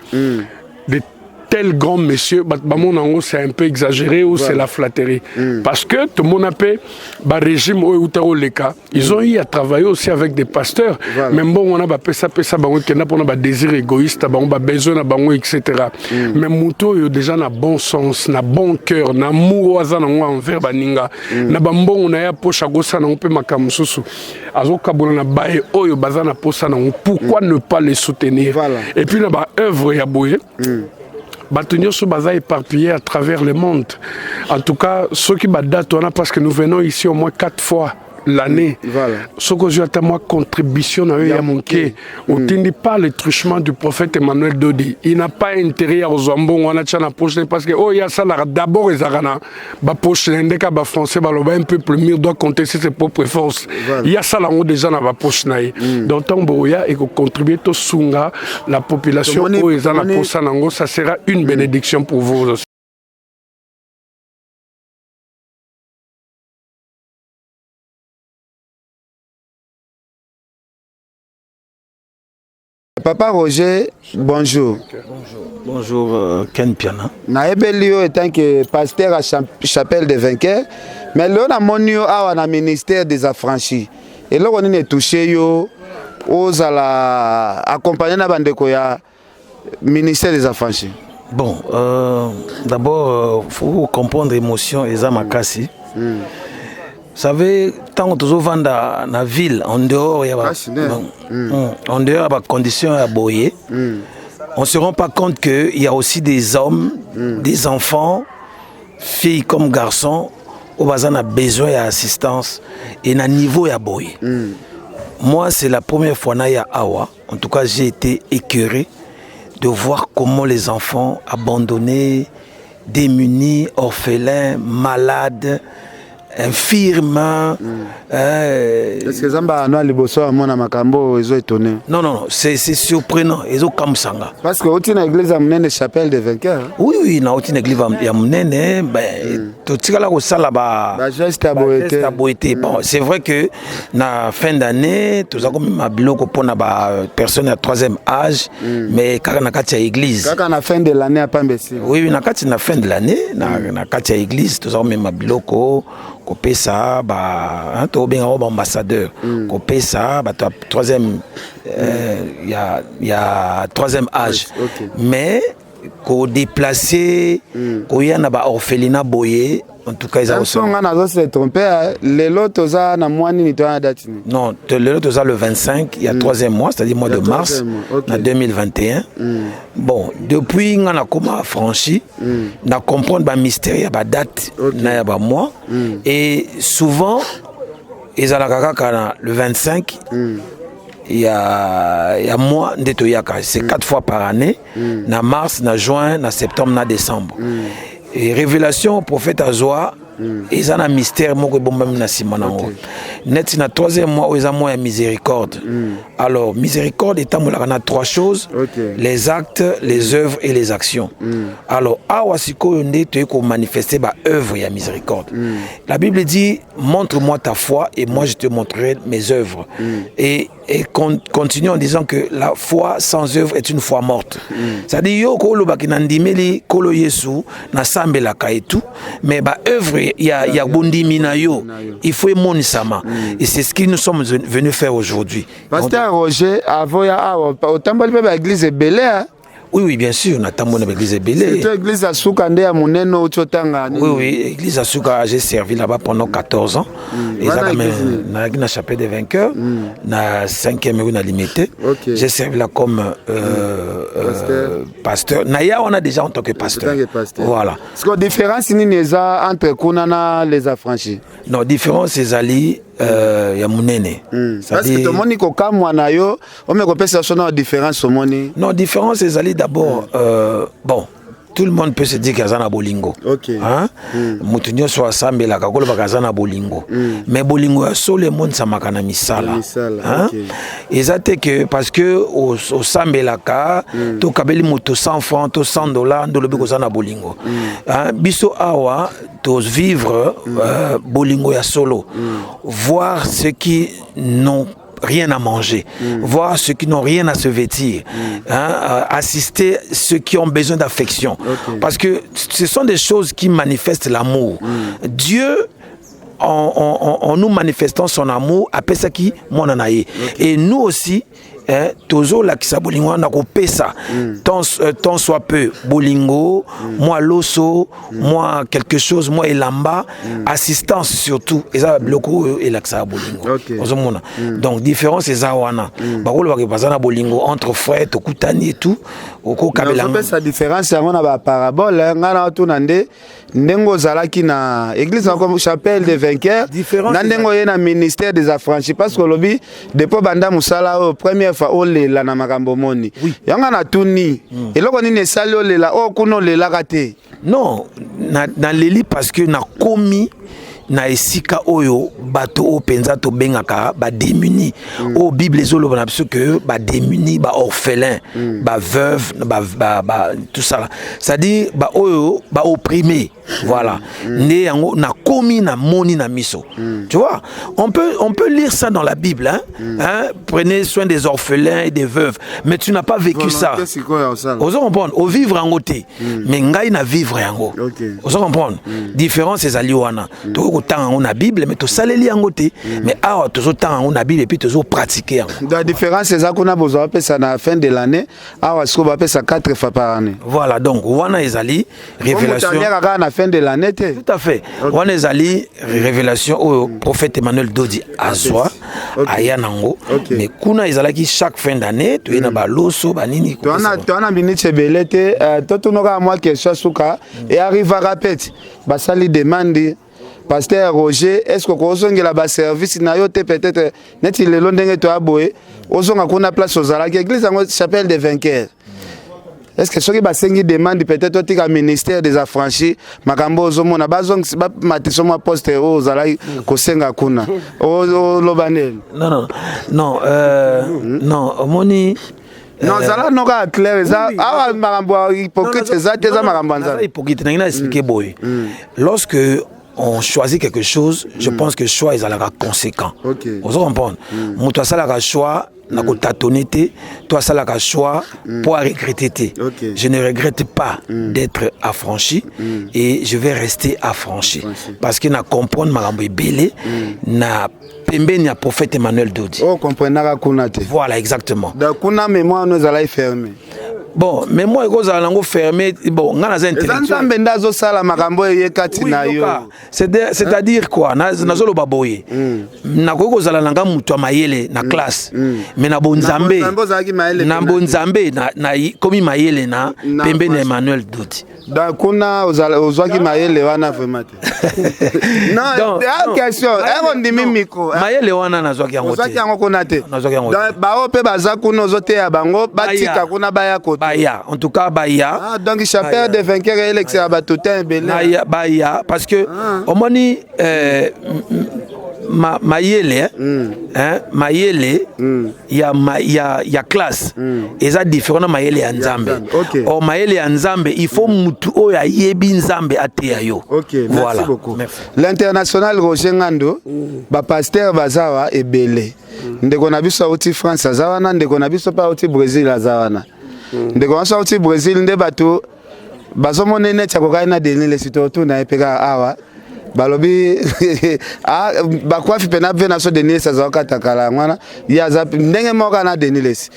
tel grand monsieur, c'est un peu exagéré ou c'est la flatterie. Parce que tout le monde appelle le régime ils ont eu à travailler aussi avec des pasteurs. Même bon, on a des désirs égoïstes, des besoins, etc. Mais Mouto, déjà, na bon sens, na bon cœur, na amour envers Baninga. Na bambon, on a poche à gossa, on peut makamususu. Azoka bona bae, oyo bazana posa na pourquoi ne pas les soutenir? Et puis, na ba œuvre ya boye. Batunyo sou baza éparpillé à travers le monde. En tout cas, ceux qui datent, parce que nous venons ici au moins 4 fois l'année. Ce que j'ai à moi contribution à Yamonké. On ne pas le truchement du prophète Emmanuel Dodi. Il n'a pas intérêt aux zambons, on a tchana poche parce que oh il y a ça d'abord les arana. Ba poche l'indéka ba français ba loba un peu plus doit compter ses propres forces. Il y a ça là on déjà na ba poche naï. Donc tant boya et que contribuer to sunga la population au ezana poche nango ça sera une bénédiction pour vous aussi. Papa Roger, bonjour. Bonjour, Ken Piana. Naebelio étant que pasteur à Chapelle des Vainqueurs, mais là on a monio à un ministère des affranchis. Et là on est touché aux accompagner la bande koya ministère des affranchis. Bon, d'abord faut comprendre l'émotion et Zamakasi. Vous savez, tant que nous vivons dans la ville, en dehors, il y a des conditions à boyer. On ne se rend pas compte qu'il y a aussi des hommes, des enfants, filles comme garçons, où ils ont besoin d'assistance et à niveau à boyer. Moi, c'est la première fois que à Awa. En tout cas, j'ai été écœuré de voir comment les enfants abandonnés, démunis, orphelins, malades, infirme. Est-ce que Zamba a liboso à mon amakambo ils ont étonné? Non, c'est surprenant. Ils ont comme ça. Parce que au-dessus de l'église à Mounene Chapelle des Vainqueurs. Oui, na au-dessus de l'église à Mounene, ben tout ça là au salaba. Bon, c'est vrai que na fin d'année, tout ça comme ma bloc pour na personne à 3e âge, mais quand na katia église. Quand na fin de l'année à Pambesi. Oui, na katia na fin de l'année, na katia église, tout ça comme ma bloc copé ça bah to bien ambassadeur copé ça bah troisième il y a 3e âge mais qu'on déplacer qu'on y a na ba orphelinat boyé en tout cas ils ont se tromper les lots za na mois ni to date non le lot za le 25 il y a 3e mois c'est-à-dire mois de mars en 2021 bon depuis on a comment franchi na comprendre ba mystère ba date na ba mois et souvent ils ont la le 25 il y a mois ndeto yaka c'est 4 fois par année na mars na juin na septembre na décembre et révélation au prophète Azoa ils ont un mystère moko bomba na simanango net na 3e mois ils ont moins miséricorde alors miséricorde est à 3 choses les actes les œuvres et les actions alors awasiko nde to ko manifester ba œuvre ya miséricorde la Bible dit montre-moi ta foi et moi je te montrerai mes œuvres et continue en disant que la foi sans œuvre est une foi morte. C'est-à-dire yo ko lo bakinandimeli kolo Yesu na sambelaka et tout mais ba œuvre il y a bondimina yo il faut monisama et c'est ce que nous sommes venus faire aujourd'hui. Pasteur Roger avoya otambali pe église belé. Oui, bien sûr, on a tant de l'église Belé. C'est l'église à Soukandé à Mouneno, Tchotanga. Oui, l'église à Souka, j'ai servi là-bas pendant 14 ans. Et ça, dans la chapelle des vainqueurs, na 5e rue, na limité. J'ai servi là comme pasteur. Naya, on a déjà en tant que pasteur. Voilà. Est-ce que la différence entre Kounana et les affranchis? Non, la différence, c'est Ali. Ya munene parce que tout le monde est comme moi nayo on me compare sur la différence au monde non différence c'est ali d'abord bon tout le monde peut se dire qu'il y a un bolingo hein mutunyo soit sambe la kakolo bakazana bolingo mais bolingo ya so le monde ça makana misala hein exacte que parce que au sambe la ka to kabeli moto 100 francs to $100 ndo lobi kozana bolingo hein biso awa to vivre bolingo ya solo voir ceux qui n'ont rien à manger, voir ceux qui n'ont rien à se vêtir, assister ceux qui ont besoin d'affection. Parce que ce sont des choses qui manifestent l'amour. Dieu, en nous manifestant son amour, appelle ça qui mon anaïe. Et nous aussi, toujours la kisa bolingo na kopesa tant soit peu bolingo, moi loso, moi quelque chose, moi elamba, assistance surtout, et ça bloco et la kisa bolingo. Donc différence c'est ça wana. Bakolo ba bazana bolingo entre frères to kutani et tout, oko kabela. On sa différence c'est on a ba parabole ngana to nande ndengo zalaki na église comme chapelle des vainqueurs, ndengo ye na ministère des affranchis parce que lobi depuis banda musala au première fois olela na makambo moni yanga na tuni eloko nini esali olela o kuno lela kate non na leli parce que na komi na esika oyo bato o penza to bengaka ba démuni o bible ezolo na biso que ba démuni ba orphelin ba veuve ba tout ça ça dit ba oyo ba opprimé voilà né na komi na moni na miso tu vois on peut lire ça dans la Bible prenez soin des orphelins et des veuves mais tu n'as pas vécu ça ozo comprendre au vivre en côté mais ngai na vivre yango ozo comprendre différence ezali wana autant on a Bible mais to saleli en côté mais ah toujours temps on a Bible et puis toujours pratiquer la différence c'est ça qu'on a besoin de ça à la fin de l'année ah est-ce qu'on va faire ça 4 fois par année voilà donc wana ezali révélation à la fin de l'année tout à fait wana ezali révélation au prophète Emmanuel Dodi azwa ayanango mais kuna ezalaki chaque fin d'année to ina ba loso ba nini to ana minute belete to tonoka moi question suka et arrive à répéter ba sali demande Pasteur Roger, est-ce que vous avez un service peut-être neti lelo ndenge to aboye ozonga kuna place ozala l'église en chapelle des vainqueurs. Est-ce que ceux qui basengi demande peut-être au ministère des affranchis makambo ozomona bazong ba matiso mo poste ozala ko senga kuna o lobanel. Non moni non zala no ka clair za awa makambo hypocrite za teza makambo nza hypocrite na expliquer boy lorsque on choisit quelque chose, je pense que le choix est conséquent. Vous comprenez? Moi, ça la choix, na ko tâtonner, toi ça la choix pour regretter. Je ne regrette pas d'être affranchi et je vais rester affranchi parce que na comprendre makambo belé na pembeni ya prophète Emmanuel Dodi. Oh comprenera kunate. Voilà exactement. Donc kuna mémoire nous allait fermer. Bon, mais moi, je suis fermé. Bon, c'est-à-dire quoi? Nazolo baboye. Nakoko zala nanga mutu mayele na classe. Mais na bonzambe. Na bonzambe na komi mayele na pembe na Emmanuel Dodi. Donc kuna ozwaki mayele wana vraiment. Non, question. On dit micro. Mayele wana nazwaki yango. Ozwaki yango kuna te. Donc ba ope baza kuna ozote ya bango batika kuna baya ko. Baya, en tout cas Baya. Ah, donc chapelle des vainqueurs et l'excès batutin belé. Baya, parce que au moni mayele mayele ya classe et ça différent mayele ya nzambe. O mayele ya nzambe il faut mutu oyo ayebi nzambe ateya yo. Voilà. Merci beaucoup. L'international Roger Ngando ba pasteur bazawa ebele. Ndeko na biso auti France azawana ndeko na biso pa auti Brésil azawana. Ndeko na auti Brésil nde bato bazomone neti akokai na denile sito tu na epeka awa balobi ah bakwafi pena vena so denile saza katakala ngwana ya za ndenge moka na denile si.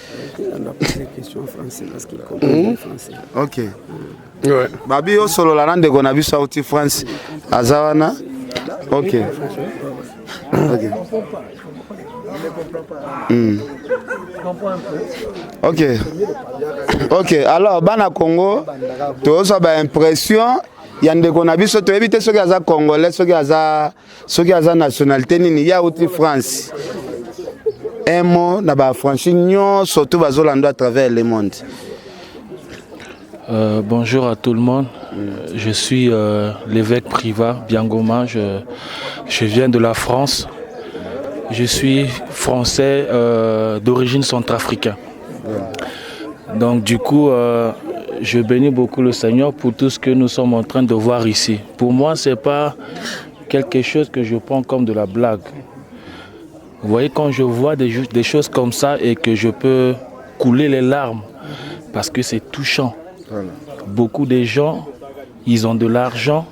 OK. Ouais. Babi yo solo la ndeko na biso auti France azawana. OK. OK. Ok. Ok. Alors, bana Congo, tu as une impression. Il y a des gens qui éviter ceux qui sont congolais, ceux qui ont nationalité, il y a aussi France. Un mot, na ba franchignon, surtout bazolando à travers le monde. Bonjour à tout le monde. Je suis l'évêque Privat Biangoma. Je viens de la France. Je suis français d'origine centrafricaine. Donc du coup, je bénis beaucoup le Seigneur pour tout ce que nous sommes en train de voir ici. Pour moi, ce n'est pas quelque chose que je prends comme de la blague. Vous voyez, quand je vois des choses comme ça et que je peux couler les larmes, parce que c'est touchant. Voilà. Beaucoup de gens, ils ont de l'argent,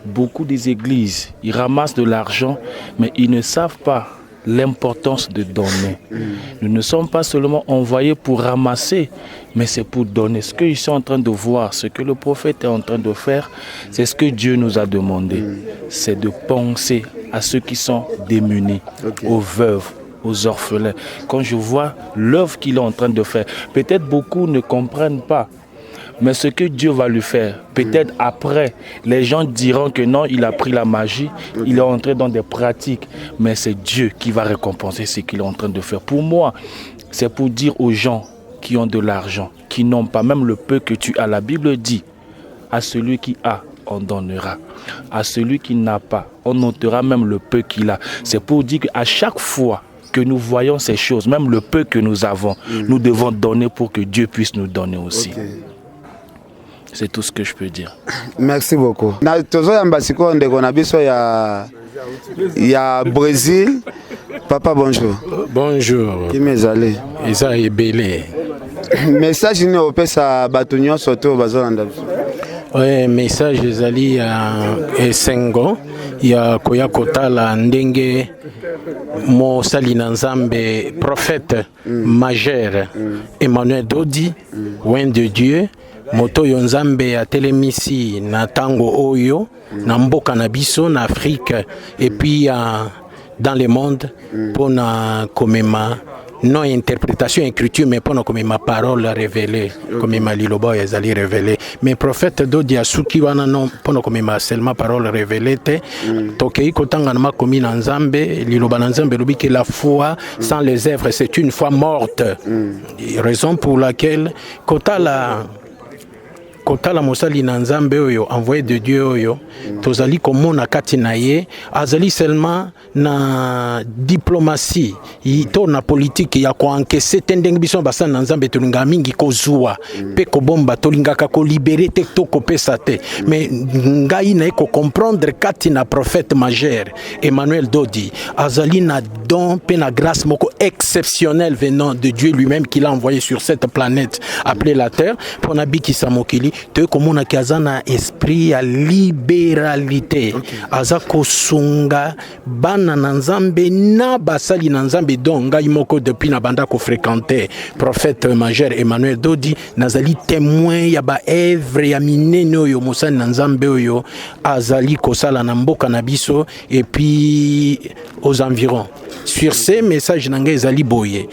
beaucoup des églises, ils ramassent de l'argent, mais ils ne savent pas l'importance de donner. Nous ne sommes pas seulement envoyés pour ramasser, mais c'est pour donner. Ce qu'ils sont en train de voir, ce que le prophète est en train de faire, c'est ce que Dieu nous a demandé. C'est de penser à ceux qui sont démunis, aux veuves, aux orphelins. Quand je vois l'œuvre qu'il est en train de faire, peut-être beaucoup ne comprennent pas. Mais ce que Dieu va lui faire, peut-être après, les gens diront que non, il a pris la magie, il est entré dans des pratiques. Mais c'est Dieu qui va récompenser ce qu'il est en train de faire. Pour moi, c'est pour dire aux gens qui ont de l'argent, qui n'ont pas, même le peu que tu as. La Bible dit, à celui qui a, on donnera. À celui qui n'a pas, on ôtera même le peu qu'il a. C'est pour dire qu'à chaque fois que nous voyons ces choses, même le peu que nous avons, nous devons donner pour que Dieu puisse nous donner aussi. C'est tout ce que je peux dire. Merci beaucoup. Na tozo yamba siko ndeko na biso ya Brésil. Papa bonjour. Bonjour. Qui m'ezali? Eza ebele. Message ni opesa bato nyonso to bazolanda biso. Ouais, message ezali ya esengo ya koya kotala ndenge mosali na Nzambe prophète majeur Emmanuel Dodi, loin de Dieu. Moto yo Nzambe atelemisi na tango oyo na mboka na biso na Afrique et puis dans le monde pour na komema non interprétation écriture mais pour na komema parole révélée komema liloba ezali révélé mais prophète Dodi asuki wana non pour na komema seulement parole révélée te tokei kotanga na makomi na Nzambe liloba na Nzambe lobi que la foi sans les œuvres c'est une foi morte, raison pour laquelle kotala mosali na Nzambe oyo envoyé de Dieu oyo tozali komona kati na ye azali seulement na diplomatie to na politique ya ko encaisser tendeng biso basana na Nzambe tolinga mingi kozua pe ko bomba tolingaka ko libérer te to ko pesa te mais ngai na ko comprendre kati na prophète majeur Emmanuel Dodi azali na don pe na grâce moko exceptionnelle venant de Dieu lui-même qui l'a envoyé sur cette planète appelée la terre pour nabikisa mokili te komona kiazana esprit ya libéralité aza kosunga bana na Nzambe na basali na Nzambe donc ngai moko depuis na banda ko fréquenter prophète majeur Emmanuel Dodi nazali témoin ya ba œuvre ya minene oyo mosali na Nzambe oyo azali kosala na mboka na biso et puis aux environs. Sur ces messages nanga ezali boye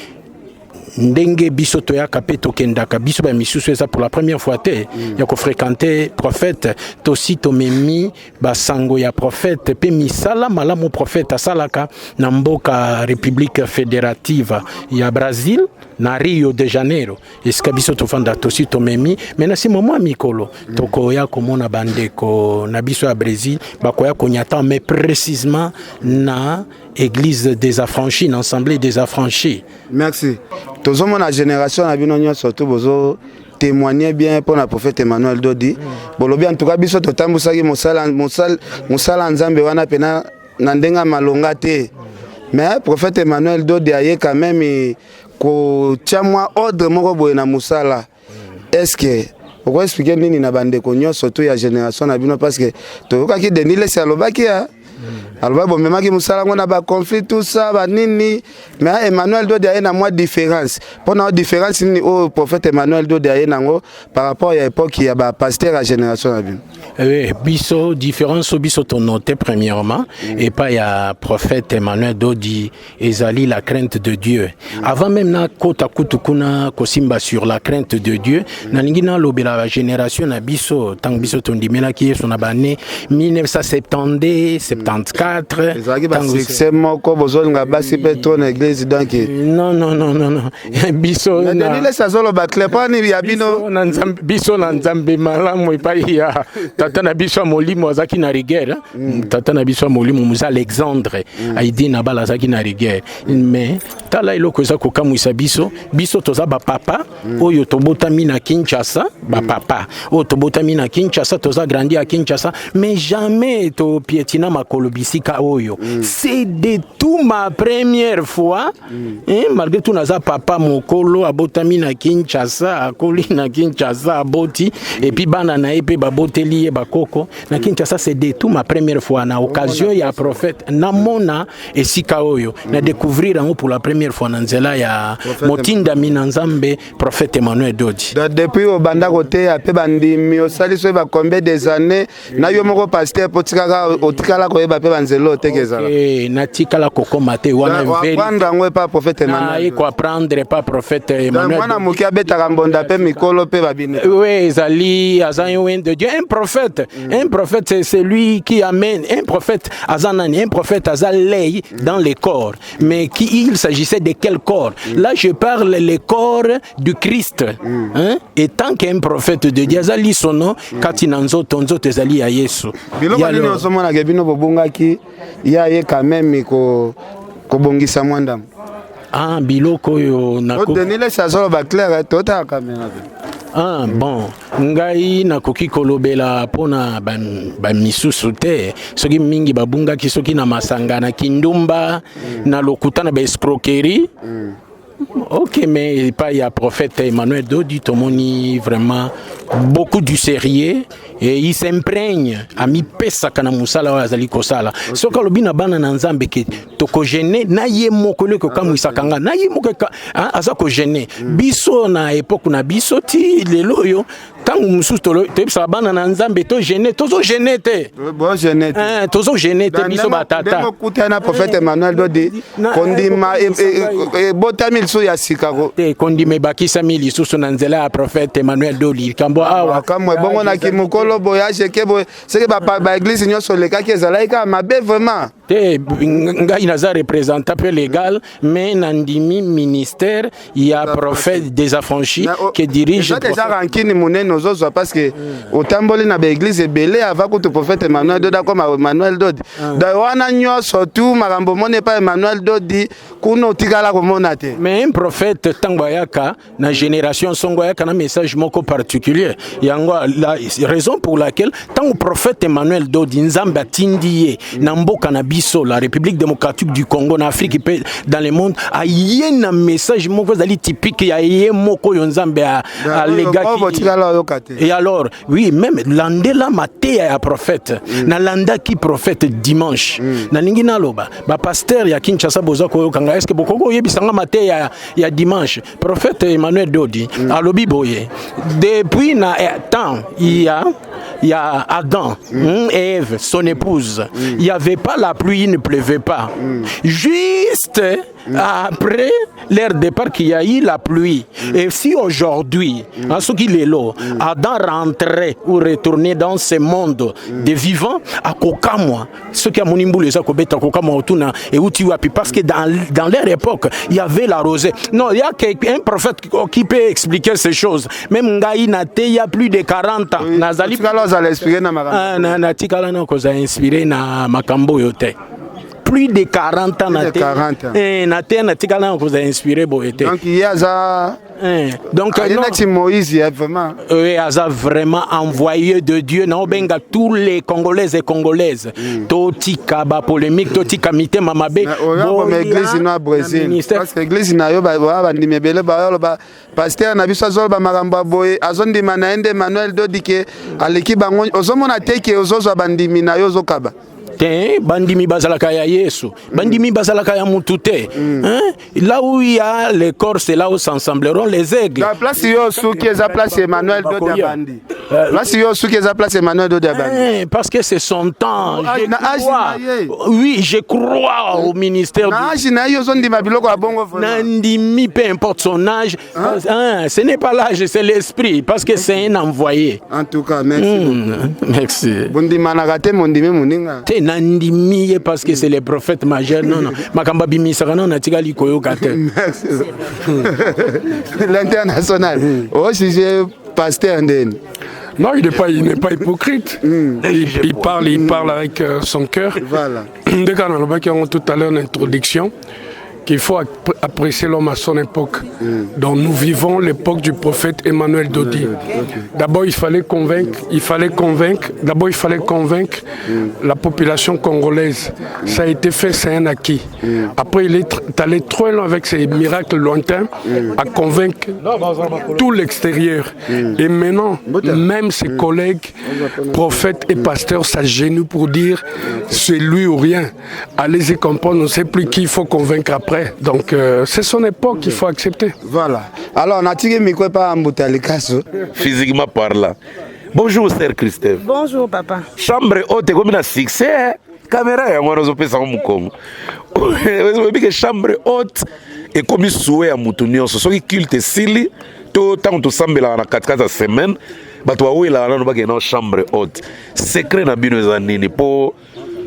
ndenge biso toyaka pe tokendaka biso ba misusu eza pour la première fois te ya ko fréquenter prophète tosi tomemi basango ya prophète pe misala malamu prophète asalaka na mboka République fédérative ya Brésil na Rio de Janeiro esika biso tofanda tosi tomemi mena si momo mikolo tokoya komona bandeko na biso ya Brésil bakoya konyata mais précisément na Église des affranchis, l'Assemblée des affranchis. Merci. Tous la génération a bien surtout besoin témoigner bien pour le prophète Emmanuel Dodi. Bolobi en tout cas biso totambusa mosala Nzambe wana pena nandenga malonga te. Mais prophète Emmanuel Dodi aye quand même ko chamwa ordre moko boye na musala. Est-ce que pourquoi expliquer nini na bande konyo surtout ya génération na bino parce que toyoka ki denile se alobaki ya alors bon même qui musala ngona ba conflit tout ça ba nini mais Emmanuel Dodi a une différence pour la différence ni au prophète Emmanuel Dodi a nango par rapport à l'époque il y a ba pasteur à génération na bino. Oui, biso différence biso to noté premièrement et pas il y a prophète Emmanuel Dodi ezali la crainte de Dieu. Avant même na kota kutukuna kosimba sur la crainte de Dieu, na lingina lobela la génération na biso tang biso tondimela ki yeso na bane 1970 74 c'est moko bozolinga basi pe to na église donc non biso na dile sa zolo ba clepani ya bino na Nzambe biso na Nzambe malamu epai ya tata na biso molimo azaki na rigueur tata na biso molimo muza Alexandre aidi na bala azaki na rigueur mais tala eloko za ko kamwisa biso toza ba papa oyo tobotami na Kinshasa ba papa oyo tobotami na Kinshasa toza grandi à Kinshasa mais jamais to pietina makolo bisi esika oyo. C'est de tout ma première fois. Malgré tout naza papa mokolo abotami na Kinshasa, akoli na Kinshasa aboti et puis bana na epe baboteli bakoko na Kinshasa. C'est de tout ma première fois na occasion ya prophète namona esika oyo na découvrir pour la première fois na nzela ya motinda minanzambe prophète Emmanuel Dodi. Depuis au banda côté ape bandimi osali so ba combien des années na yo moko pasteur potikaka otikala ko eba pe banzelo tekezala. Na tikala koko mate wana veri. Prendre ngwe pas prophète Emmanuel. Na ko prendre pas prophète Emmanuel. Mwana muki abeta kambonda pe mikolo pe babine. Oui, ezali azan de Dieu, un prophète. Un prophète c'est celui qui amène un prophète azanani, un prophète azalei dans les corps. Mais il s'agissait de quel corps? Là je parle les corps du Christ. Et tant qu'un prophète de Dieu azali sono katinanzo tonzo tezali ya Yesu. Biloko nini osomona ke bino bobungaki ya ye quand même ko bongisa mwanda. Ah biloko yo nako. Denile sazolo ba clair tota kamera. Ah bon, ngai nakoki kolobela pona ba misusu te. Soki mingi babunga ki soki na masanga na kindumba na lokuta na ba escroquerie. Ok, mais pas il y a prophète Emmanuel Dodi tomoni vraiment beaucoup du sérieux et il s'imprègne a mi pesa kana musala wa azali kosala soka lobina bana na nzambe ke toko gêner na ye moko le ko kamwisa kanga na ye moko aza ko gêner biso na époque na biso ti lelo yo tangu mususu to bana na nzambe to gêner tozo gêner te bon gêner tozo gêner te biso batata demo kutana prophète Emmanuel Dodi kondima botamil so ya sikako te kondime bakisa mili susu na nzela ya prophète Emmanuel Dodi kambo awa kamwe bongo na kimukolo boyage ke boy c'est que ba église nyonso leka ki ezalaika mabe vraiment te ngai naza représentant peu légal mais nandimi ministère il y a prophète des affranchis qui dirige ça déjà rankini munene ozozo parce que otamboli na ba église ebele avant que prophète Emmanuel Dodi comme Emmanuel Dodi da wana nyonso tout makambo mone pas Emmanuel Dodi kuno tikala ko monate mais un prophète tangoyaka na génération songoyaka na message moko particulier yango la raison pour laquelle tant que prophète Emmanuel Dodi nzambe atindie na mboka na biso la République démocratique du Congo na Afrique dans le monde a yena message moko zali typique ya ye moko yo nzambe a legaki et alors oui même landela maté ya prophète na landa ki prophète dimanche na ningi na loba ba pasteur ya Kinshasa boza ko kanga est-ce que bokoko yebisanga maté ya dimanche prophète Emmanuel Dodi alobi boye depuis na temps il y a Adam et Ève, son épouse. Il n'y avait pas la pluie, il ne pleuvait pas. Juste après leur départ qu'il y a eu la pluie. Et si aujourd'hui, en ce qu'il est là, Adam rentrait ou retournait dans ce monde des vivants, à Kokamwa, ce qui a mon imboule, les Akobeta, Kokamwa, Otuna, et Utiwapi, parce que dans leur époque, il y avait la rosée. Non, il y a un prophète qui peut expliquer ces choses. Même Ngaï Nate, il y a plus de 40 ans. Nazali, inspiré na Makambo yote. Plus de 40 ans vous a inspiré boete. Donc il y a ça. Donc Moïse vraiment. Oui, a vraiment envoyé de Dieu na obenga tous les Congolais et Congolaises. Totika ba polémique, totika mité mamabe. Bon église na Brésil. Parce que église na yo ba ndimebele ba pasteur na biso azol ba maramba boye azondi manaende Emmanuel Dodi ke aleki bango ozomona teke ozozo bandimi na yo zokaba. Bandimi bazalaka ya Yesu, bandimi bazalaka ya mutute. Là où il y a les corps, c'est là où s'assembleront les aigles. La place yo souki eza place Emmanuel Dodi abandi. Place yo souki eza place Emmanuel Dodi abandi. Parce que c'est son temps. Oui, je crois au ministère. Nandimi, peu importe son âge. Ce n'est pas l'âge, c'est l'esprit, parce que c'est un envoyé. En tout cas, merci. Merci. Nandimi parce que c'est les prophètes majeurs. Non, non. Makamba bimisaka non natikali koyoka te. Merci. L'international. Oh, si j'ai pasteur ndeni. Non, il n'est pas hypocrite. Il parle avec son cœur. Voilà. Dès qu'on a tout à l'heure l'introduction, qu'il faut apprécier l'homme à son époque. Donc nous vivons l'époque du prophète Emmanuel Dodi. D'abord il fallait convaincre la population congolaise. Ça a été fait, c'est un acquis. Après il est allé trop loin avec ses miracles lointains à convaincre tout l'extérieur. Et maintenant, même ses collègues, prophètes et pasteurs s'agenouillent pour dire c'est lui ou rien. Allez-y comprendre, on ne sait plus qui il faut convaincre après. Donc c'est son époque qu'il faut accepter. Voilà. Alors, on a tiré micro par Mboutali-Kasso. Physiquement parlant. Bonjour, Sœur Christelle. Bonjour, papa. Chambre haute, comme un succès. Caméra, il y a un peu de Congo. Chambre haute, et comme il souhaite à Moutounion, ce sont les cultes sili, tout le temps, tout semble dans 4 semaines. Batouaou il a une chambre haute. Secret na bino zanini pour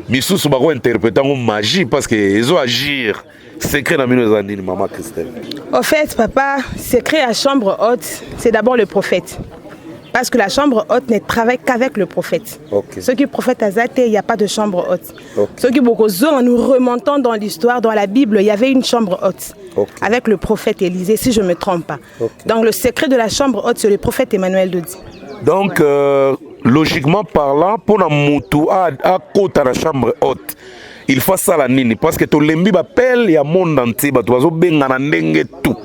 misusu bako interpréter en magie parce que ils ont agir. Secret na bino zanini maman Christelle. Au fait, papa, secret à chambre haute, c'est d'abord le prophète. Parce que la chambre haute ne travaille qu'avec le prophète. Okay. Ceux qui prophètent à Zate, il n'y a pas de chambre haute. Okay. Ceux qui beaucoup en nous remontant dans l'histoire, dans la Bible, il y avait une chambre haute. Okay. Avec le prophète Élisée, si je ne me trompe pas. Okay. Donc le secret de la chambre haute, c'est le prophète Emmanuel Dodi. Donc, logiquement parlant, pour la moutou à côté de la chambre haute, il faut ça la nini. Parce que tout l'embi appelle, il y a monde entier, tout.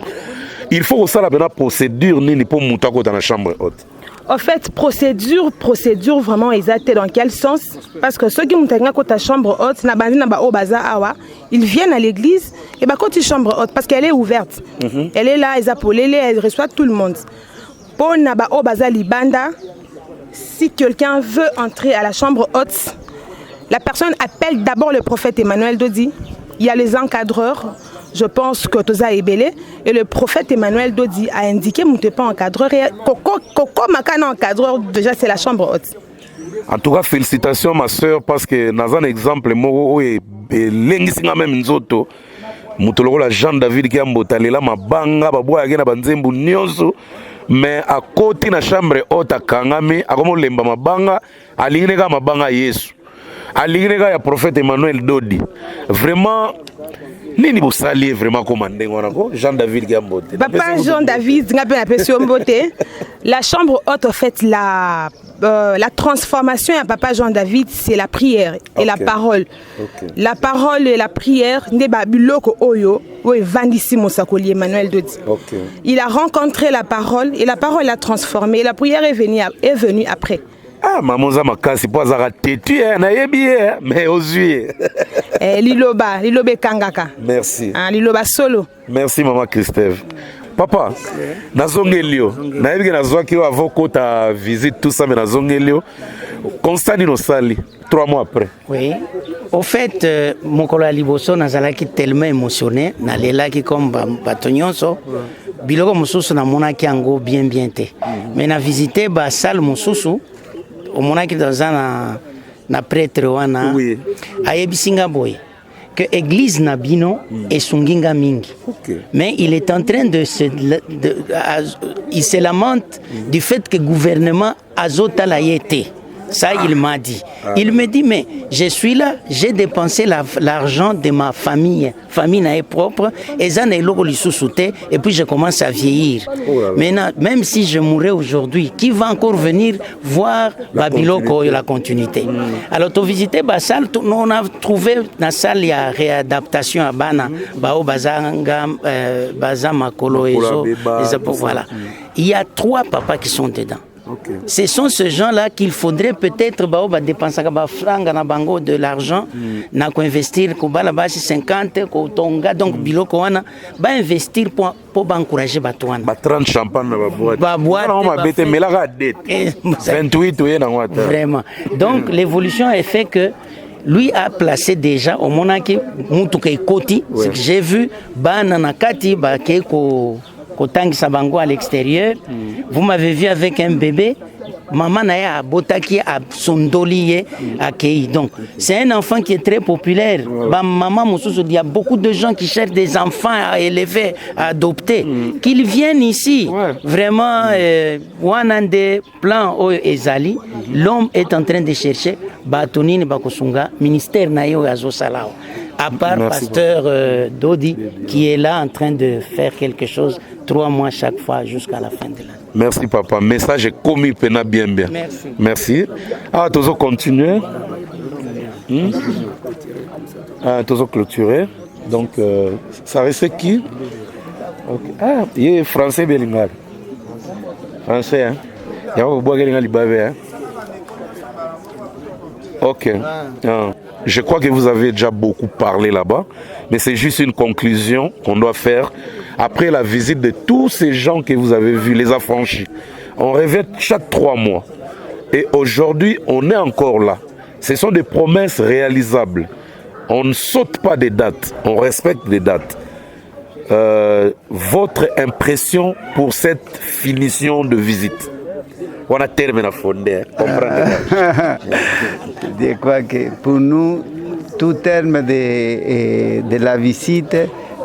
Il faut que ça la procédure nini pour moutou à côté de la chambre haute. En fait, procédure vraiment exacte. Dans quel sens? Parce que ceux qui montent à la chambre haute, ils viennent à l'église et quand ils chambre haute, parce qu'elle est ouverte. Elle est là, elle reçoit tout le monde. Pour Naba Obaza Libanda, si quelqu'un veut entrer à la chambre haute, la personne appelle d'abord le prophète Emmanuel Dodi. Il y a les encadreurs, je pense que Toza est belé, et le prophète Emmanuel Dodi a indiqué mon pas encadreur. Et Coco Makana encadreur, déjà c'est la chambre haute. En tout cas, félicitations ma soeur, parce que dans un exemple, Moro et Lengisinga même Nzoto. Mutoloko la Jean David qui a mbotali la mabanga babwa agena banzembu nyonso mais à côté na chambre haute akangami akomo lemba mabanga alinga mabanga Yesu alinga ya prophète Emmanuel Dodi vraiment nini bosali vraiment comme ndengo nako Jean David qui a mboté papa Jean David ngape na pesio mboté la chambre haute en fait la transformation à papa Jean David, c'est la prière et la parole. La parole et la prière, Emmanuel Dodi. Il a rencontré la parole et la parole l'a transformé. Et la prière est venue après. Ah, maman Zamaka, c'est pas à têtu, mais aux yeux. Liloba Kangaka. Merci. Liloba solo. Merci, maman Christelle. Papa, nazongelio, nayebi ke nazwaki avoko ta visite tout ça mais nazongelio. Constat no sali 3 mois après. Oui. Au fait, mon collègue Liboso nazalaki tellement émotionné, nalelaki comme batonyonso. Biloko mususu na monaki yango bien te. Mais na visiter ba salle mususu, o monaki dans na prêtre wana. Oui. Ayebisinga boy. Que l'église Nabino est sunginga mingi. Mais il est en train il se lamente du fait que le gouvernement azota la yété. Ça, il m'a dit. Il me dit, mais je suis là, j'ai dépensé l'argent de ma famille. Famille n'est propre, et puis je commence à vieillir. Maintenant, même si je mourrais aujourd'hui, qui va encore venir voir Babiloko et la continuité? Alors, tu as visité la salle, on a trouvé dans la salle, il y a réadaptation à Bana, Bao Bazanga, Bazamakolo, et voilà. Il y a 3 papas qui sont dedans. Ce sont ces gens-là qu'il faudrait peut-être dépenser de l'argent, investir 50, donc biloko wana ba investir pour encourager batouana. 30 champagne ba boîte. 28 vraiment. Donc l'évolution est fait que lui a placé déjà au monaki mutuke koti, ce que j'ai vu banana kati ba keko Kotang Sabango à l'extérieur, vous m'avez vu avec un bébé, maman Naya Botaki à Sondolié à Kei. Donc, c'est un enfant qui est très populaire. Maman Moussous, il y a beaucoup de gens qui cherchent des enfants à élever, à adopter. Qu'ils viennent ici. Vraiment, Wanande, plan Ezali, l'homme est en train de chercher Batonine Bakosunga, ministère Nayo Azo Salao. À part pasteur Dodi, qui est là en train de faire quelque chose 3 mois chaque fois jusqu'à la fin de l'année. Merci papa. Message est commis pena bien. Merci. Merci. Ah, tu vas continuer. Ah, tu vas clôturer. Donc, ça reste qui? Okay. Ah, il est français bilingue. Français, hein? Il y a un bois hein? Ok. Ah. Je crois que vous avez déjà beaucoup parlé là-bas, mais c'est juste une conclusion qu'on doit faire après la visite de tous ces gens que vous avez vus, les affranchis. On revient chaque 3 mois. Et aujourd'hui, on est encore là. Ce sont des promesses réalisables. On ne saute pas des dates, on respecte des dates. Votre impression pour cette finition de visite? On a terminé à fonder. Je crois que pour nous, tout terme de la visite,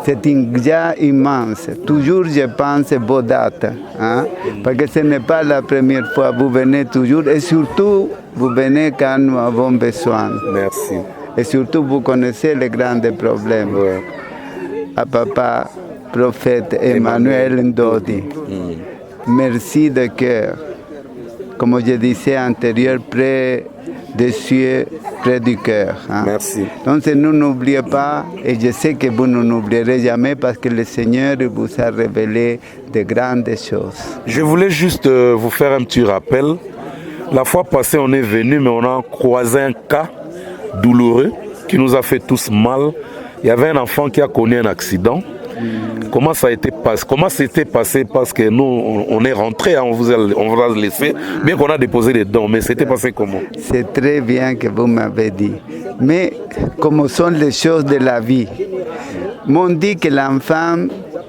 c'est une joie immense. Toujours, je pense vos dates. Hein? Parce que ce n'est pas la première fois. Vous venez toujours et surtout, vous venez quand nous avons besoin. Merci. Et surtout, vous connaissez les grands problèmes. Ouais. À papa, prophète Emmanuel Ndodi. Merci de cœur. Comme je disais antérieurement, près des cieux, près du cœur. Hein? Merci. Donc ne n'oubliez pas, et je sais que vous ne n'oublierez jamais parce que le Seigneur vous a révélé de grandes choses. Je voulais juste vous faire un petit rappel. La fois passée, on est venu, mais on a croisé un cas douloureux qui nous a fait tous mal. Il y avait un enfant qui a connu un accident. Comment ça a été passé? Comment c'était passé? Parce que nous, on est rentré, hein, on vous a laissé, bien qu'on a déposé les dons, mais c'était passé comment? C'est très bien que vous m'avez dit. Mais comme sont les choses de la vie, m'ont dit que l'enfant,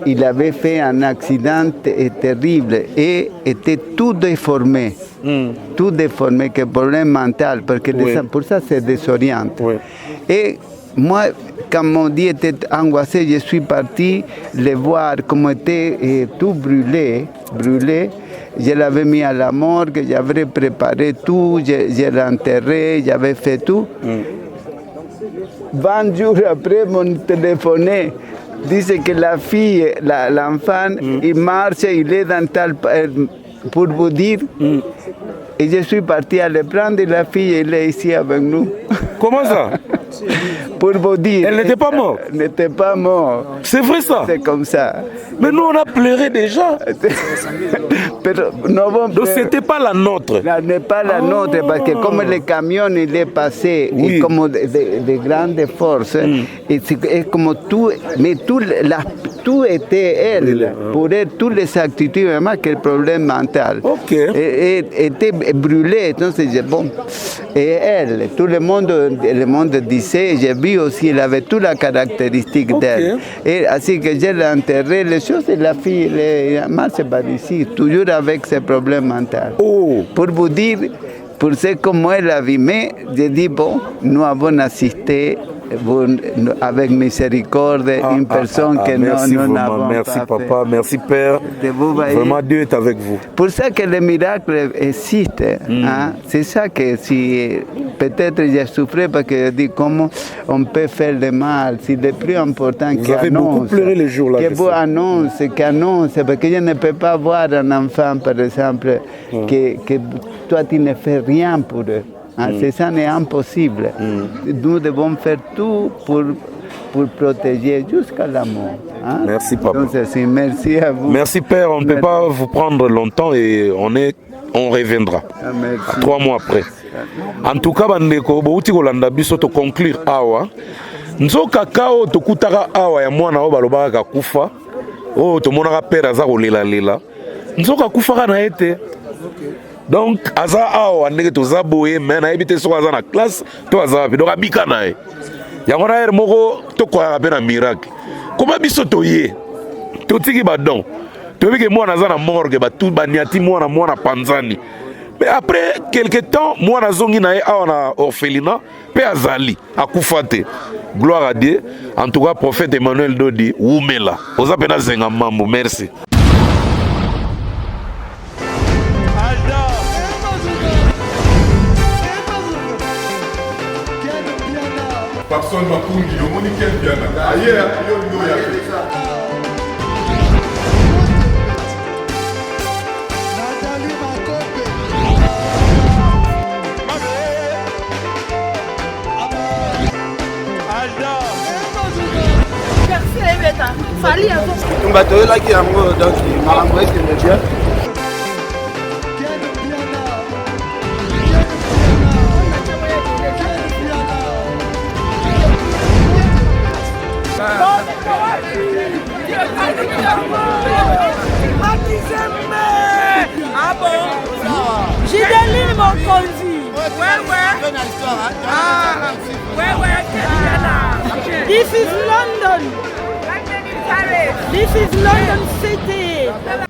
il avait fait un accident terrible et était tout déformé. Tout déformé, que problème mental, parce que pour ça, c'est désoriente. Et moi, quand mon dit était angoissé, je suis parti le voir comment était tout brûlé. Je l'avais mis à la morgue, j'avais préparé tout, je l'ai enterré, j'avais fait tout. 20 jours après, mon téléphoné disait que la fille, l'enfant, il marche, il est dans tal... Pour vous dire, et je suis parti à le prendre, la fille, elle est ici avec nous. Comment ça? Pour vous dire. Elle n'était pas morte? Elle n'était pas morte. C'est vrai ça? C'est comme ça. Mais nous, on a pleuré déjà. Donc c'était pas la nôtre. Ce n'est pas la nôtre, parce que comme le camion, il est passé, et comme de grandes forces, et comme tout, mais tout était elle. Pour elle, toutes les actitudes, vraiment, quel problème mental. Et était brûlée, donc c'est bon. Et elle, tout le monde disait, j'ai vu aussi, elle avait toute la caractéristique d'elle. Et ainsi que je l'ai enterré, les choses, et la fille, elle marche par ici, toujours avec ses problèmes mentaux. Pour vous dire, pour ce que moi la vie, mais je dis, bon, nous avons assisté avec miséricorde une personne que nous n'avons pas. Merci papa, merci Père. Vraiment Dieu est avec vous. Pour ça que le miracle existe. Hein? C'est ça que si peut-être j'ai souffert parce que je dis comment on peut faire le mal. C'est le plus important vous avez beaucoup pleuré les jours là. Que vous annoncez, parce que je ne peux pas voir un enfant par exemple que toi tu ne fais rien pour eux. C'est ça n'est impossible. Nous devons faire tout pour protéger jusqu'à la mort. Hein? Merci papa. Donc, merci à vous. Merci Père, on ne peut pas vous prendre longtemps et on reviendra. Merci. 3 mois après. En tout cas, bandeko, bouti kolanda biso to conclure awa. Nzoka kao to kutaka awa ya mwana o balobaka kufa. Oh to monaka père aza kolela lela. Nzoka kufa na ete. Donc aza awa ndenge toza boye mais na ebite so aza na classe to aza puis donc abika nae yango na er moko to kwa pe na miracle koma biso toye to tiki badon to bike mwana aza na morgue ba tout baniati mwana panzani mais après quelque temps mwana zongi nae awa na orphelinat pe azali akufa te. Gloire à Dieu. En tout cas prophète Emmanuel Dodi umela oza pena zenga mambo. Merci. Maxon Makungi, au Monique Biana. Ailleurs, Fali avant. On va te là qui a donc malambo est bien. Ah bon? Gideline Mokonzi. Ouais. Ah, ouais. This is London. This is London City.